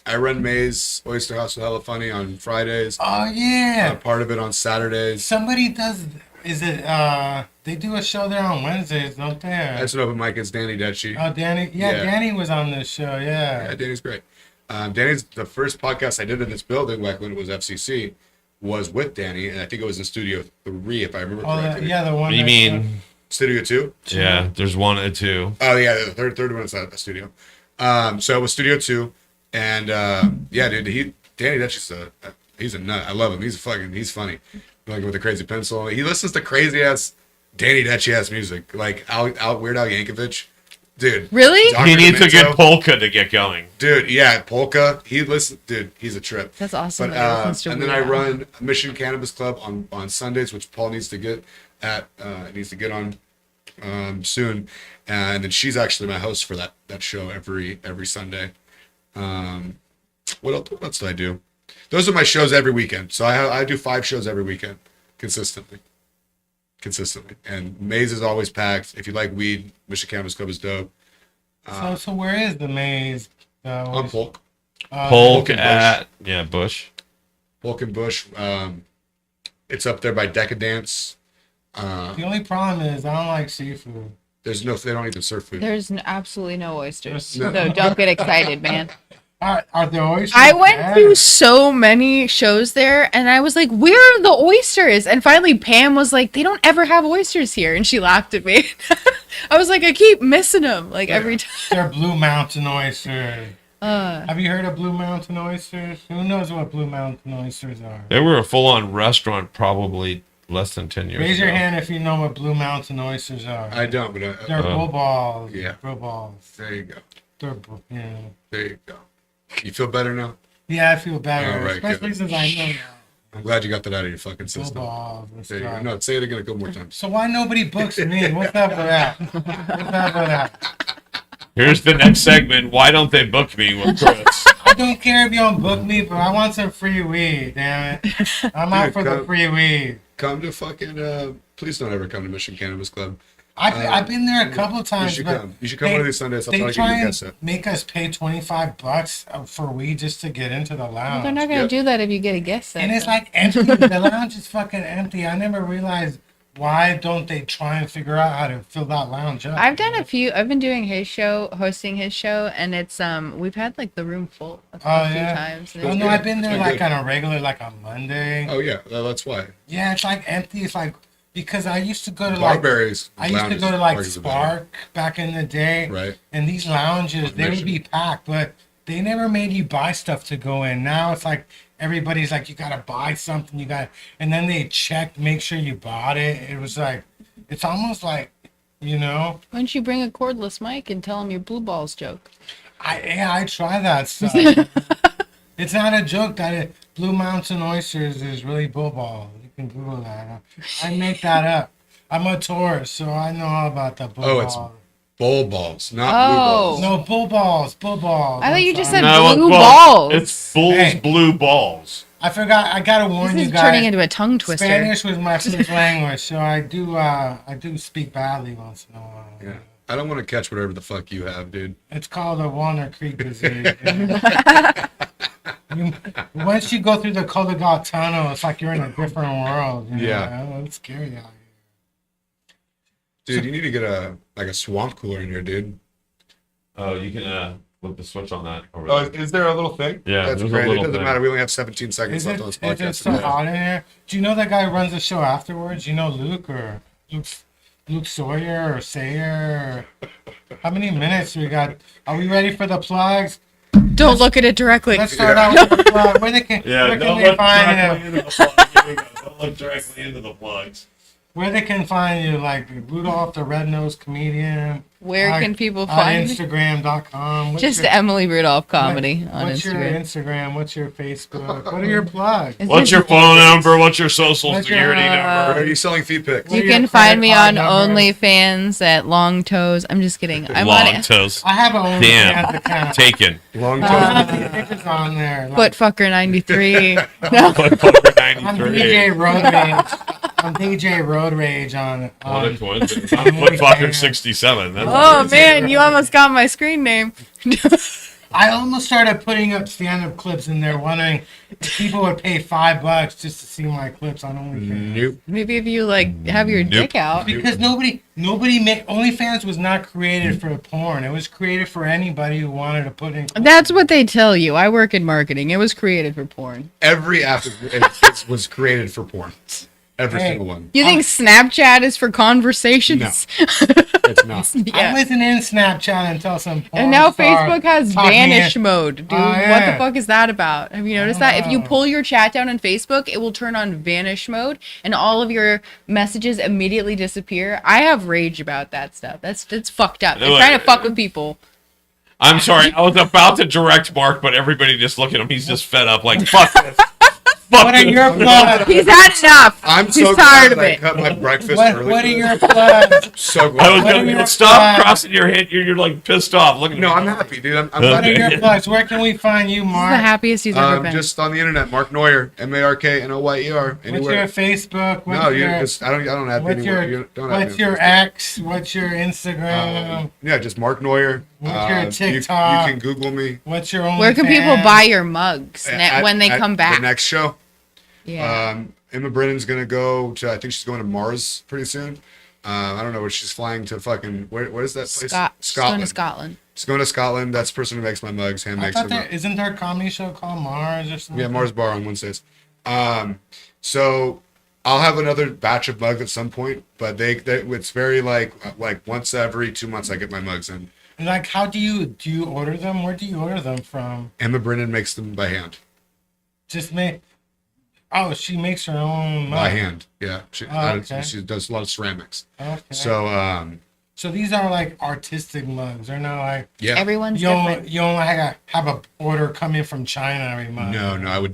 I run May's Oyster House with Hella Funny on Fridays. Oh yeah. Part of it on Saturdays. Somebody does. Is it? They do a show there on Wednesdays, don't they? That's an open mic. It's Danny Detchi. Oh, Danny. Yeah, Yeah. Danny was on this show. Yeah, Yeah. Danny's great. Danny's the first podcast I did in this building back when it was FCC was with Danny, and I think it was in Studio 3 if I remember Oh, correctly. yeah, the one. You that- mean? Studio 2. Yeah, there's 1 and 2. Oh yeah, the third one is at the studio. So it was Studio 2, and yeah, dude, Danny Dutch he's a nut. I love him. He's funny. Like with a crazy pencil. He listens to crazy ass Danny Dutch ass music, like Weird Al Yankovic. Dude, Really? Dr. He needs a Demento. good polka to get going. Dude, yeah, polka. Dude, he's a trip. That's awesome. But that he listens to and then Weird I Al. run Mission Cannabis Club on Sundays, which Paul needs to get on soon. And then she's actually my host for that show every Sunday. What else do I do? Those are my shows every weekend. So I do 5 shows every weekend consistently. And Maze is always packed. If you like weed, Mission Cannabis Club is dope. So where is the maze? On Polk. Polk and at Bush. Polk and Bush. It's up there by Decadence. The only problem is I don't like seafood. They don't even serve food. There's absolutely no oysters. No. So don't get excited, man. Are there oysters? I went bad? to so many shows there and I was like, where are the oysters? And finally Pam was like, they don't ever have oysters here. And she laughed at me. I was like, I keep missing them like every time. They're Blue Mountain oysters. Have you heard of Blue Mountain oysters? Who knows what Blue Mountain oysters are? They were a full-on restaurant probably less than 10 years Raise ago. your hand if you know what Blue Mountain oysters are. I don't, but They're bull balls. yeah. Bull balls. there you go. Yeah. There you go. You feel better now? Yeah, I feel better. All right, Especially good. since I know now. I'm glad you got that out of your fucking Bull system. balls and There you go. stuff. No, say it again a couple more times. So why nobody books me? What's up with that? What's up with that? Here's the next segment. Why don't they book me with Chris? I don't care if you don't book me, but I want some free weed, damn it. I'm out Dude, for the come- free weed. Come to fucking, please don't ever come to Mission Cannabis Club. I've been there a couple of You times. should but come. You should come they- one of these Sundays. I'll They try to try get you a and guest set. make us pay $25 for weed just to get into the Well, lounge. they're not going to Yep. do that if you get a guest set. And it's like empty. The lounge is fucking empty. I never realized why don't they try and figure out how to fill that lounge up. I've done a few. I've been doing hosting his show, and it's we've had like the room full a few times. And Oh it's no, good. I've been there It's like been on a regular, like on Monday. Oh, yeah. That's why. Yeah, it's like empty. It's like because I used to go to like Barberries. I used to go to like Spark back in the day, Right. and these lounges they would be packed, but they never made you buy stuff to go in. Now it's like everybody's like you gotta buy something, and then they check, make sure you bought it. It was like it's almost like Why don't you bring a cordless mic and tell them your blue balls joke? I try that stuff. It's not a joke that Blue Mountain oysters is really bull ball. You can Google that. I make that up. I'm a tourist, so I know all about the bull Oh, it's ball. bowl balls, not Oh. blue balls. No, bull balls, bull balls. I thought I'm you just sorry. said blue balls. It's Bull's Hey. blue balls. I forgot. I gotta warn This you is guys. turning into a tongue twister. Spanish was my first language, so I do speak badly once in a while. Yeah. I don't want to catch whatever the fuck you have, dude. It's called a Walnut Creek disease. Once you go through the Coldigot Tunnel, it's like you're in a different world. Yeah. It's scary out here. Dude, you need to get a swamp cooler in here, dude. Oh, you can flip the switch on that. Oh, is there a little thing? Yeah, That's there's a great. It little doesn't thing. matter. We only have 17 seconds Is left it, on this is it podcast. so hot in here? Do you know that guy who runs the show afterwards? You know Luke or Luke Sawyer or Sayer? How many minutes we got? Are we ready for the plugs? Don't look at it directly. Let's start out with the plug. Where can they find you? into the plugs. Here we go. Don't look directly into the plugs. Where they can find you, like Rudolph the Red-Nosed Comedian. Where on- can people on find you? Instagram.com. Just Emily Rudolph comedy on What's your Instagram. Instagram? What's your Facebook? What are your plugs? Is What's it- your phone number? What's your social What's your, security Are number? you selling feet pics? What You are your can find credit me card on numbers? OnlyFans at Long Toes. I'm just kidding. I'm Long on toes. I have an Damn. OnlyFans account. Taken. Long I toes. have pictures on there. Like, Footfucker 93. No. Footfucker I'm 93. DJ Road Rage. I'm DJ Road Rage on. What a coincidence. on I'm Footfucker OnlyFans. 67. That's Oh man, you almost got my screen name. I almost started putting up stand-up clips in there, wondering if people would pay $5 just to see my clips on OnlyFans. Nope. Maybe if you like have your dick out. Because OnlyFans was not created for porn. It was created for anybody who wanted to put in. That's what they tell you. I work in marketing. It was created for porn. Every app was created for porn. Every Hey. single one. You think Snapchat is for conversations? It's not. I Yeah. wasn't in Snapchat until some. And now porn star Facebook has talked me vanish in- mode, dude. Oh, What yeah. the fuck is that about? Have you noticed that? If you know. pull your chat down on Facebook, it will turn on vanish mode and all of your messages immediately disappear. I have rage about that stuff. That's fucked up. They're No, trying to fuck with people. I'm sorry. I was about to direct Mark, but everybody just look at him. He's just fed up. Like, fuck this. Fuck What are this. your plugs? He's had enough. I'm He's so tired glad of that I it. cut my breakfast What early. What are for your this. plugs? So I was glad. What are gonna your stop plugs? crossing your head. You're like pissed off. Look at No, me. I'm happy, dude. I'm Okay. glad. What are your plugs? Where can we find you, This is the Mark? happiest he's ever been. Just on the internet, Mark Neuer, MarkNoyer. What's your Anywhere. Facebook? What's No, you your, just I don't have what's anywhere. your You don't have What's me on your Facebook. X? What's your Instagram? Yeah, just Mark Neuer. What's your You TikTok? can Google me. What's your OnlyFans? Where can people buy your mugs when they at come back? The next show. Yeah. Emma Brennan's gonna go to. I think she's going to Mars pretty soon. I don't know where she's flying to. Fucking where is that place? She's going to Scotland. She's going to Scotland. That's the person who makes my mugs. Hand I makes thought them. isn't there a comedy show called Mars or something? Yeah, Mars Bar on Wednesdays. So I'll have another batch of mugs at some point, but they it's very like once every 2 months I get my mugs in. And like, how do you order them? Where do you order them from? Emma Brennan makes them by hand. Just make. Oh, she makes her own. By mug. hand, yeah. okay. She does a lot of ceramics. Okay. So So these are like artistic mugs. They're not like yeah. Everyone's you different. don't have a order come in from China every month. No, I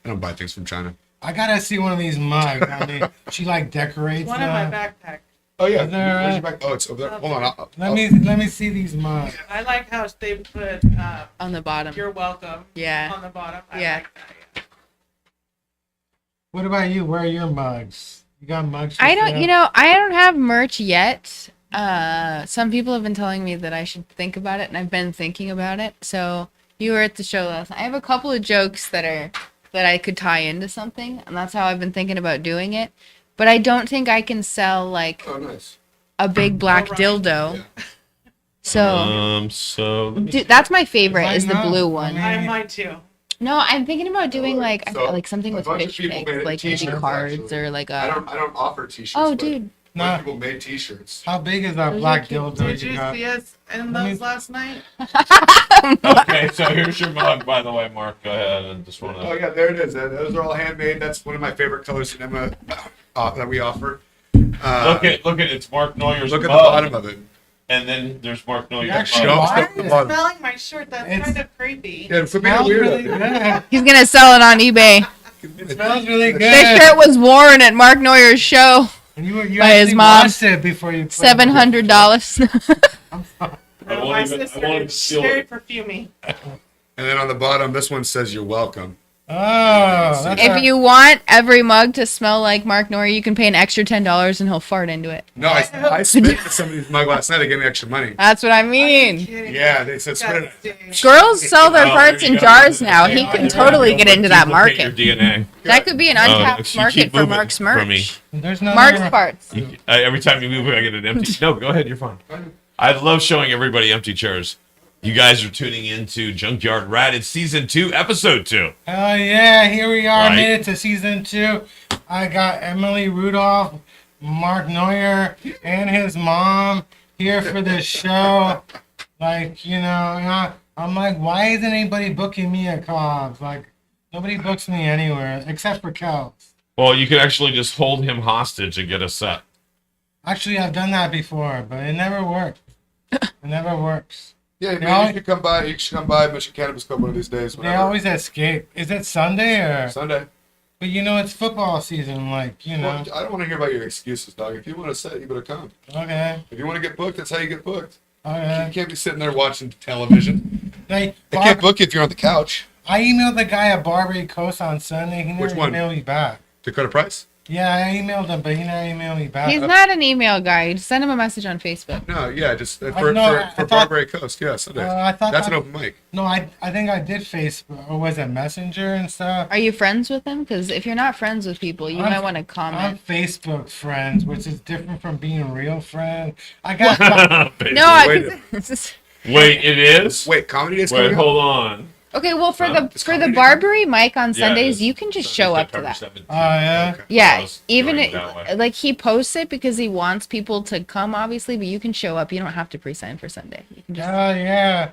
don't buy things from China. I gotta see one of these mugs. I mean, she like decorates One in my them. backpack. Oh yeah. Is there Where's a- your back? Oh, it's over there. Hold on. Let me see these mugs. I like how they put On the bottom. "You're welcome" Yeah. on the bottom. I Yeah. like that. Yeah. What about you? Where are your mugs? You got mugs? for I don't, sale? I don't have merch yet. Some people have been telling me that I should think about it, and I've been thinking about it. So you were at the show last night. I have a couple of jokes that I could tie into something, and that's how I've been thinking about doing it. But I don't think I can sell like Oh, nice. a big black Alright. dildo. Yeah. So Let me- dude, that's my favorite Why is the not? blue I one. mean- I might too. No, I'm thinking about doing like So, like something a with bunch of fish people pics, made like maybe t-shirts, cards actually. or like I a. don't offer t-shirts. Oh, but dude. a bunch Nah. of people made t-shirts. How big is that Those are black cute. dildo Did you you got? see us in Let me- those last night? Okay, so here's your mug, by the way, Mark. Go ahead and just want Oh to. yeah, there it is. Those are all handmade. That's one of my favorite colors in Emma that we offer. Look at it's Mark Neuer's Look at the mug, bottom of it. and then there's Mark Neuer's Actually, mug. why Show is us the it- bottom. Smelling my shirt. That's It's- kind of creepy. Yeah, quit being a Smells really weirdo. good. He's gonna sell it on eBay. It smells really good. This shirt was worn at Mark Neuer's show. And you by his actually mom. washed it before you put it. $700. I No, won't my even- I sister won't even is steal very it. perfumey. And then on the bottom, this one says "You're welcome." Oh, that's If our- you want every mug to smell like Mark Neuer, you can pay an extra $10 and he'll fart into it. No, I spit into somebody's mug last night. They gave me extra money. That's what I mean. Kidding. Yeah, they said spit God it. dang. Girls sell their Oh, farts there in you go. jars now. He Yeah, can there totally you get go. into that Duplicate market. Your DNA. That could be an Oh, untapped you market keep for moving Mark's for merch. me. There's no Mark's farts. Every time you move, I get an empty. No, go ahead. You're fine. I love showing everybody empty chairs. You guys are tuning into Junkyard Rad. It's season 2, episode 2. Hell yeah, here we are, Right. made it to season 2. I got Emily Rudolph, Mark Neuer, and his mom here for this show. Like, I'm like, why isn't anybody booking me at Cobb's? Like, nobody books me anywhere except for Kels. Well, you could actually just hold him hostage and get a set. Actually, I've done that before, but it never worked. It never works. Yeah, They man, always- you should come by. You should come by Mission Cannabis Club one of these days. They Whenever. always escape. Is it Sunday or? Sunday. But it's football season. Like, Well, I don't want to hear about your excuses, dog. If you want to sit, you better come. Okay. If you want to get booked, that's how you get booked. You Okay. can't be sitting there watching television. Like, They can't book you if you're on the couch. I emailed the guy at Barbary Coast on Sunday. He never Which one? emailed me back. Dakota Price? Yeah, I emailed him, but he never emailed me back. He's not an email guy. You just send him a message on Facebook. No, yeah, just I for thought- Barbary Coast. Yeah, Sunday. I thought That's that- an open mic. No, I think I did Facebook. Or was it Messenger and stuff? Are you friends with him? Because if you're not friends with people, you I'm- might want to I'm comment. Facebook friends, which is different from being real friends. I got No, Wait. I. Wait, it is? Wait, comedy days Wait, coming up? hold on. Okay, well for Huh? the Barbary mic on Sundays, it is. you can just Sunday, show up to September that. 17th. Oh yeah. Okay. Yeah, I was even going that way. like he posts it because he wants people to come, obviously, but you can show up. You don't have to pre-sign for Sunday. You can just Yeah.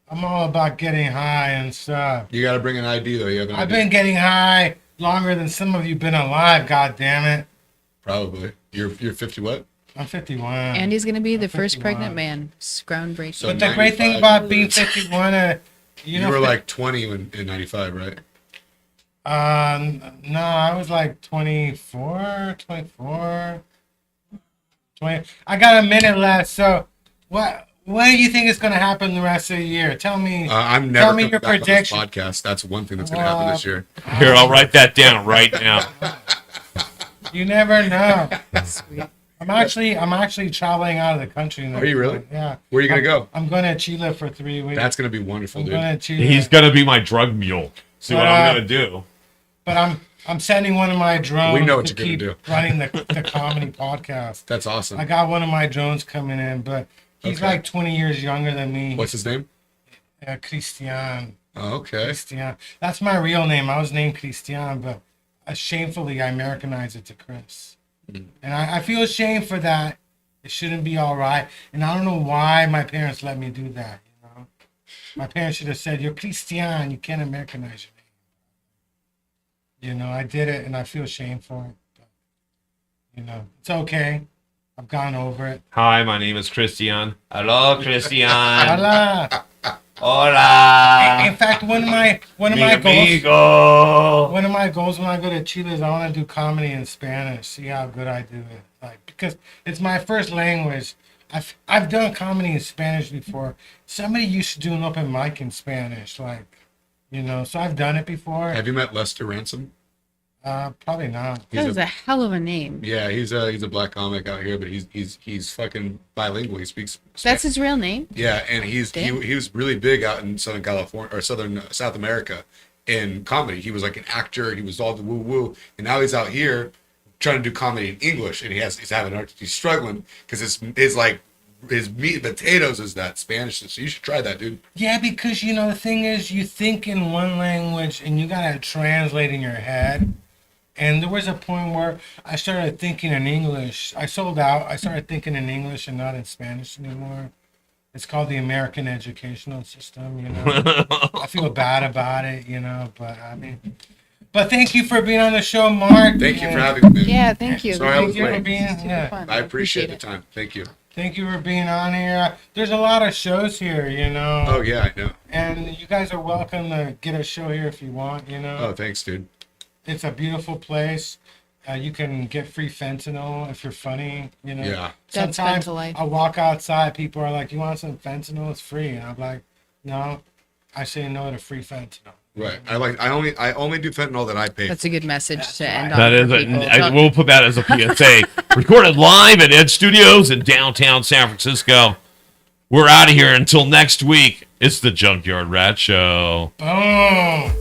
I'm all about getting high and stuff. You got to bring an ID though. You have an I've ID. been getting high longer than some of you been alive. God damn it. Probably. You're 50 what? I'm 51. Andy's gonna be the first 51. pregnant man. It's groundbreaking. So But the great thing 95 about you being were- 51, You were like 20 in 95, right? no, I was like 24. 20. I got a minute left. So, what do you think is going to happen the rest of the year? Tell me. I'm Tell never me coming your back on this prediction. podcast. That's one thing that's going to happen this year. Here, I'll write that down right now. You never know. Sweet. I'm actually traveling out of the country. Are you really? Yeah. Where are you going to go? I'm going to Chile for 3 weeks. That's going to be wonderful, I'm dude. going to Chile. He's gonna be my drug mule. See what I'm gonna do. But I'm sending one of my drones. We know what to you're gonna keep running the comedy podcast. That's awesome. I got one of my drones coming in, but he's Okay. like 20 years younger than me. What's his name? Christian. Oh, okay. Christian. That's my real name. I was named Christian, but shamefully I Americanized it to Chris. Mm. And I feel ashamed for that. It shouldn't be all right. And I don't know why my parents let me do that. You know, my parents should have said, "You're Christian. You can't Americanize your name." You know, I did it, and I feel ashamed for it. But, you know, it's okay. I've gone over it. Hi, my name is Christian. Hello, Christian. Hola. Hola. In fact, one of my Mi goals. amigo. One of my goals when I go to Chile is I want to do comedy in Spanish. See how good I do it, like because it's my first language. I've done comedy in Spanish before. Somebody used to do an open mic in Spanish, like, you know. So I've done it before. Have you met Lester Ransom? Probably not. That was a hell of a name. Yeah, he's a black comic out here, but he's fucking bilingual. He speaks. That's his real name. Yeah, and he Damn. was really big out in Southern California or South America in comedy. He was like an actor. He was all the woo woo, and now he's out here trying to do comedy in English, and he's struggling because his meat and potatoes is that Spanish. So you should try that, dude. Yeah, because you know the thing is, you think in one language and you gotta translate in your head. And there was a point where I started thinking in English. I sold out. I started thinking in English and not in Spanish anymore. It's called the American educational system, you know. I feel bad about it, you know, but I mean, but thank you for being on the show, Mark. Thank you for And having me. Yeah, thank you. Sorry I Thank was you for late. being, Super yeah. fun. I appreciate the it. time. Thank you. Thank you for being on here. There's a lot of shows here, you know. Oh yeah, I know. And you guys are welcome to get a show here if you want, you know. Oh, thanks, dude. It's a beautiful place. You can get free fentanyl if you're funny, you know. Yeah. That's Sometimes fentanyl. I walk outside, people are like, "You want some fentanyl? It's free." And I'm like, "No." I say no to free fentanyl. Right. I only do fentanyl that I pay. That's a good message to end right. on. That is for people. we'll put that as a PSA. Recorded live at Ed Studios in downtown San Francisco. We're out of here until next week. It's the Junkyard Rat Show. Boom.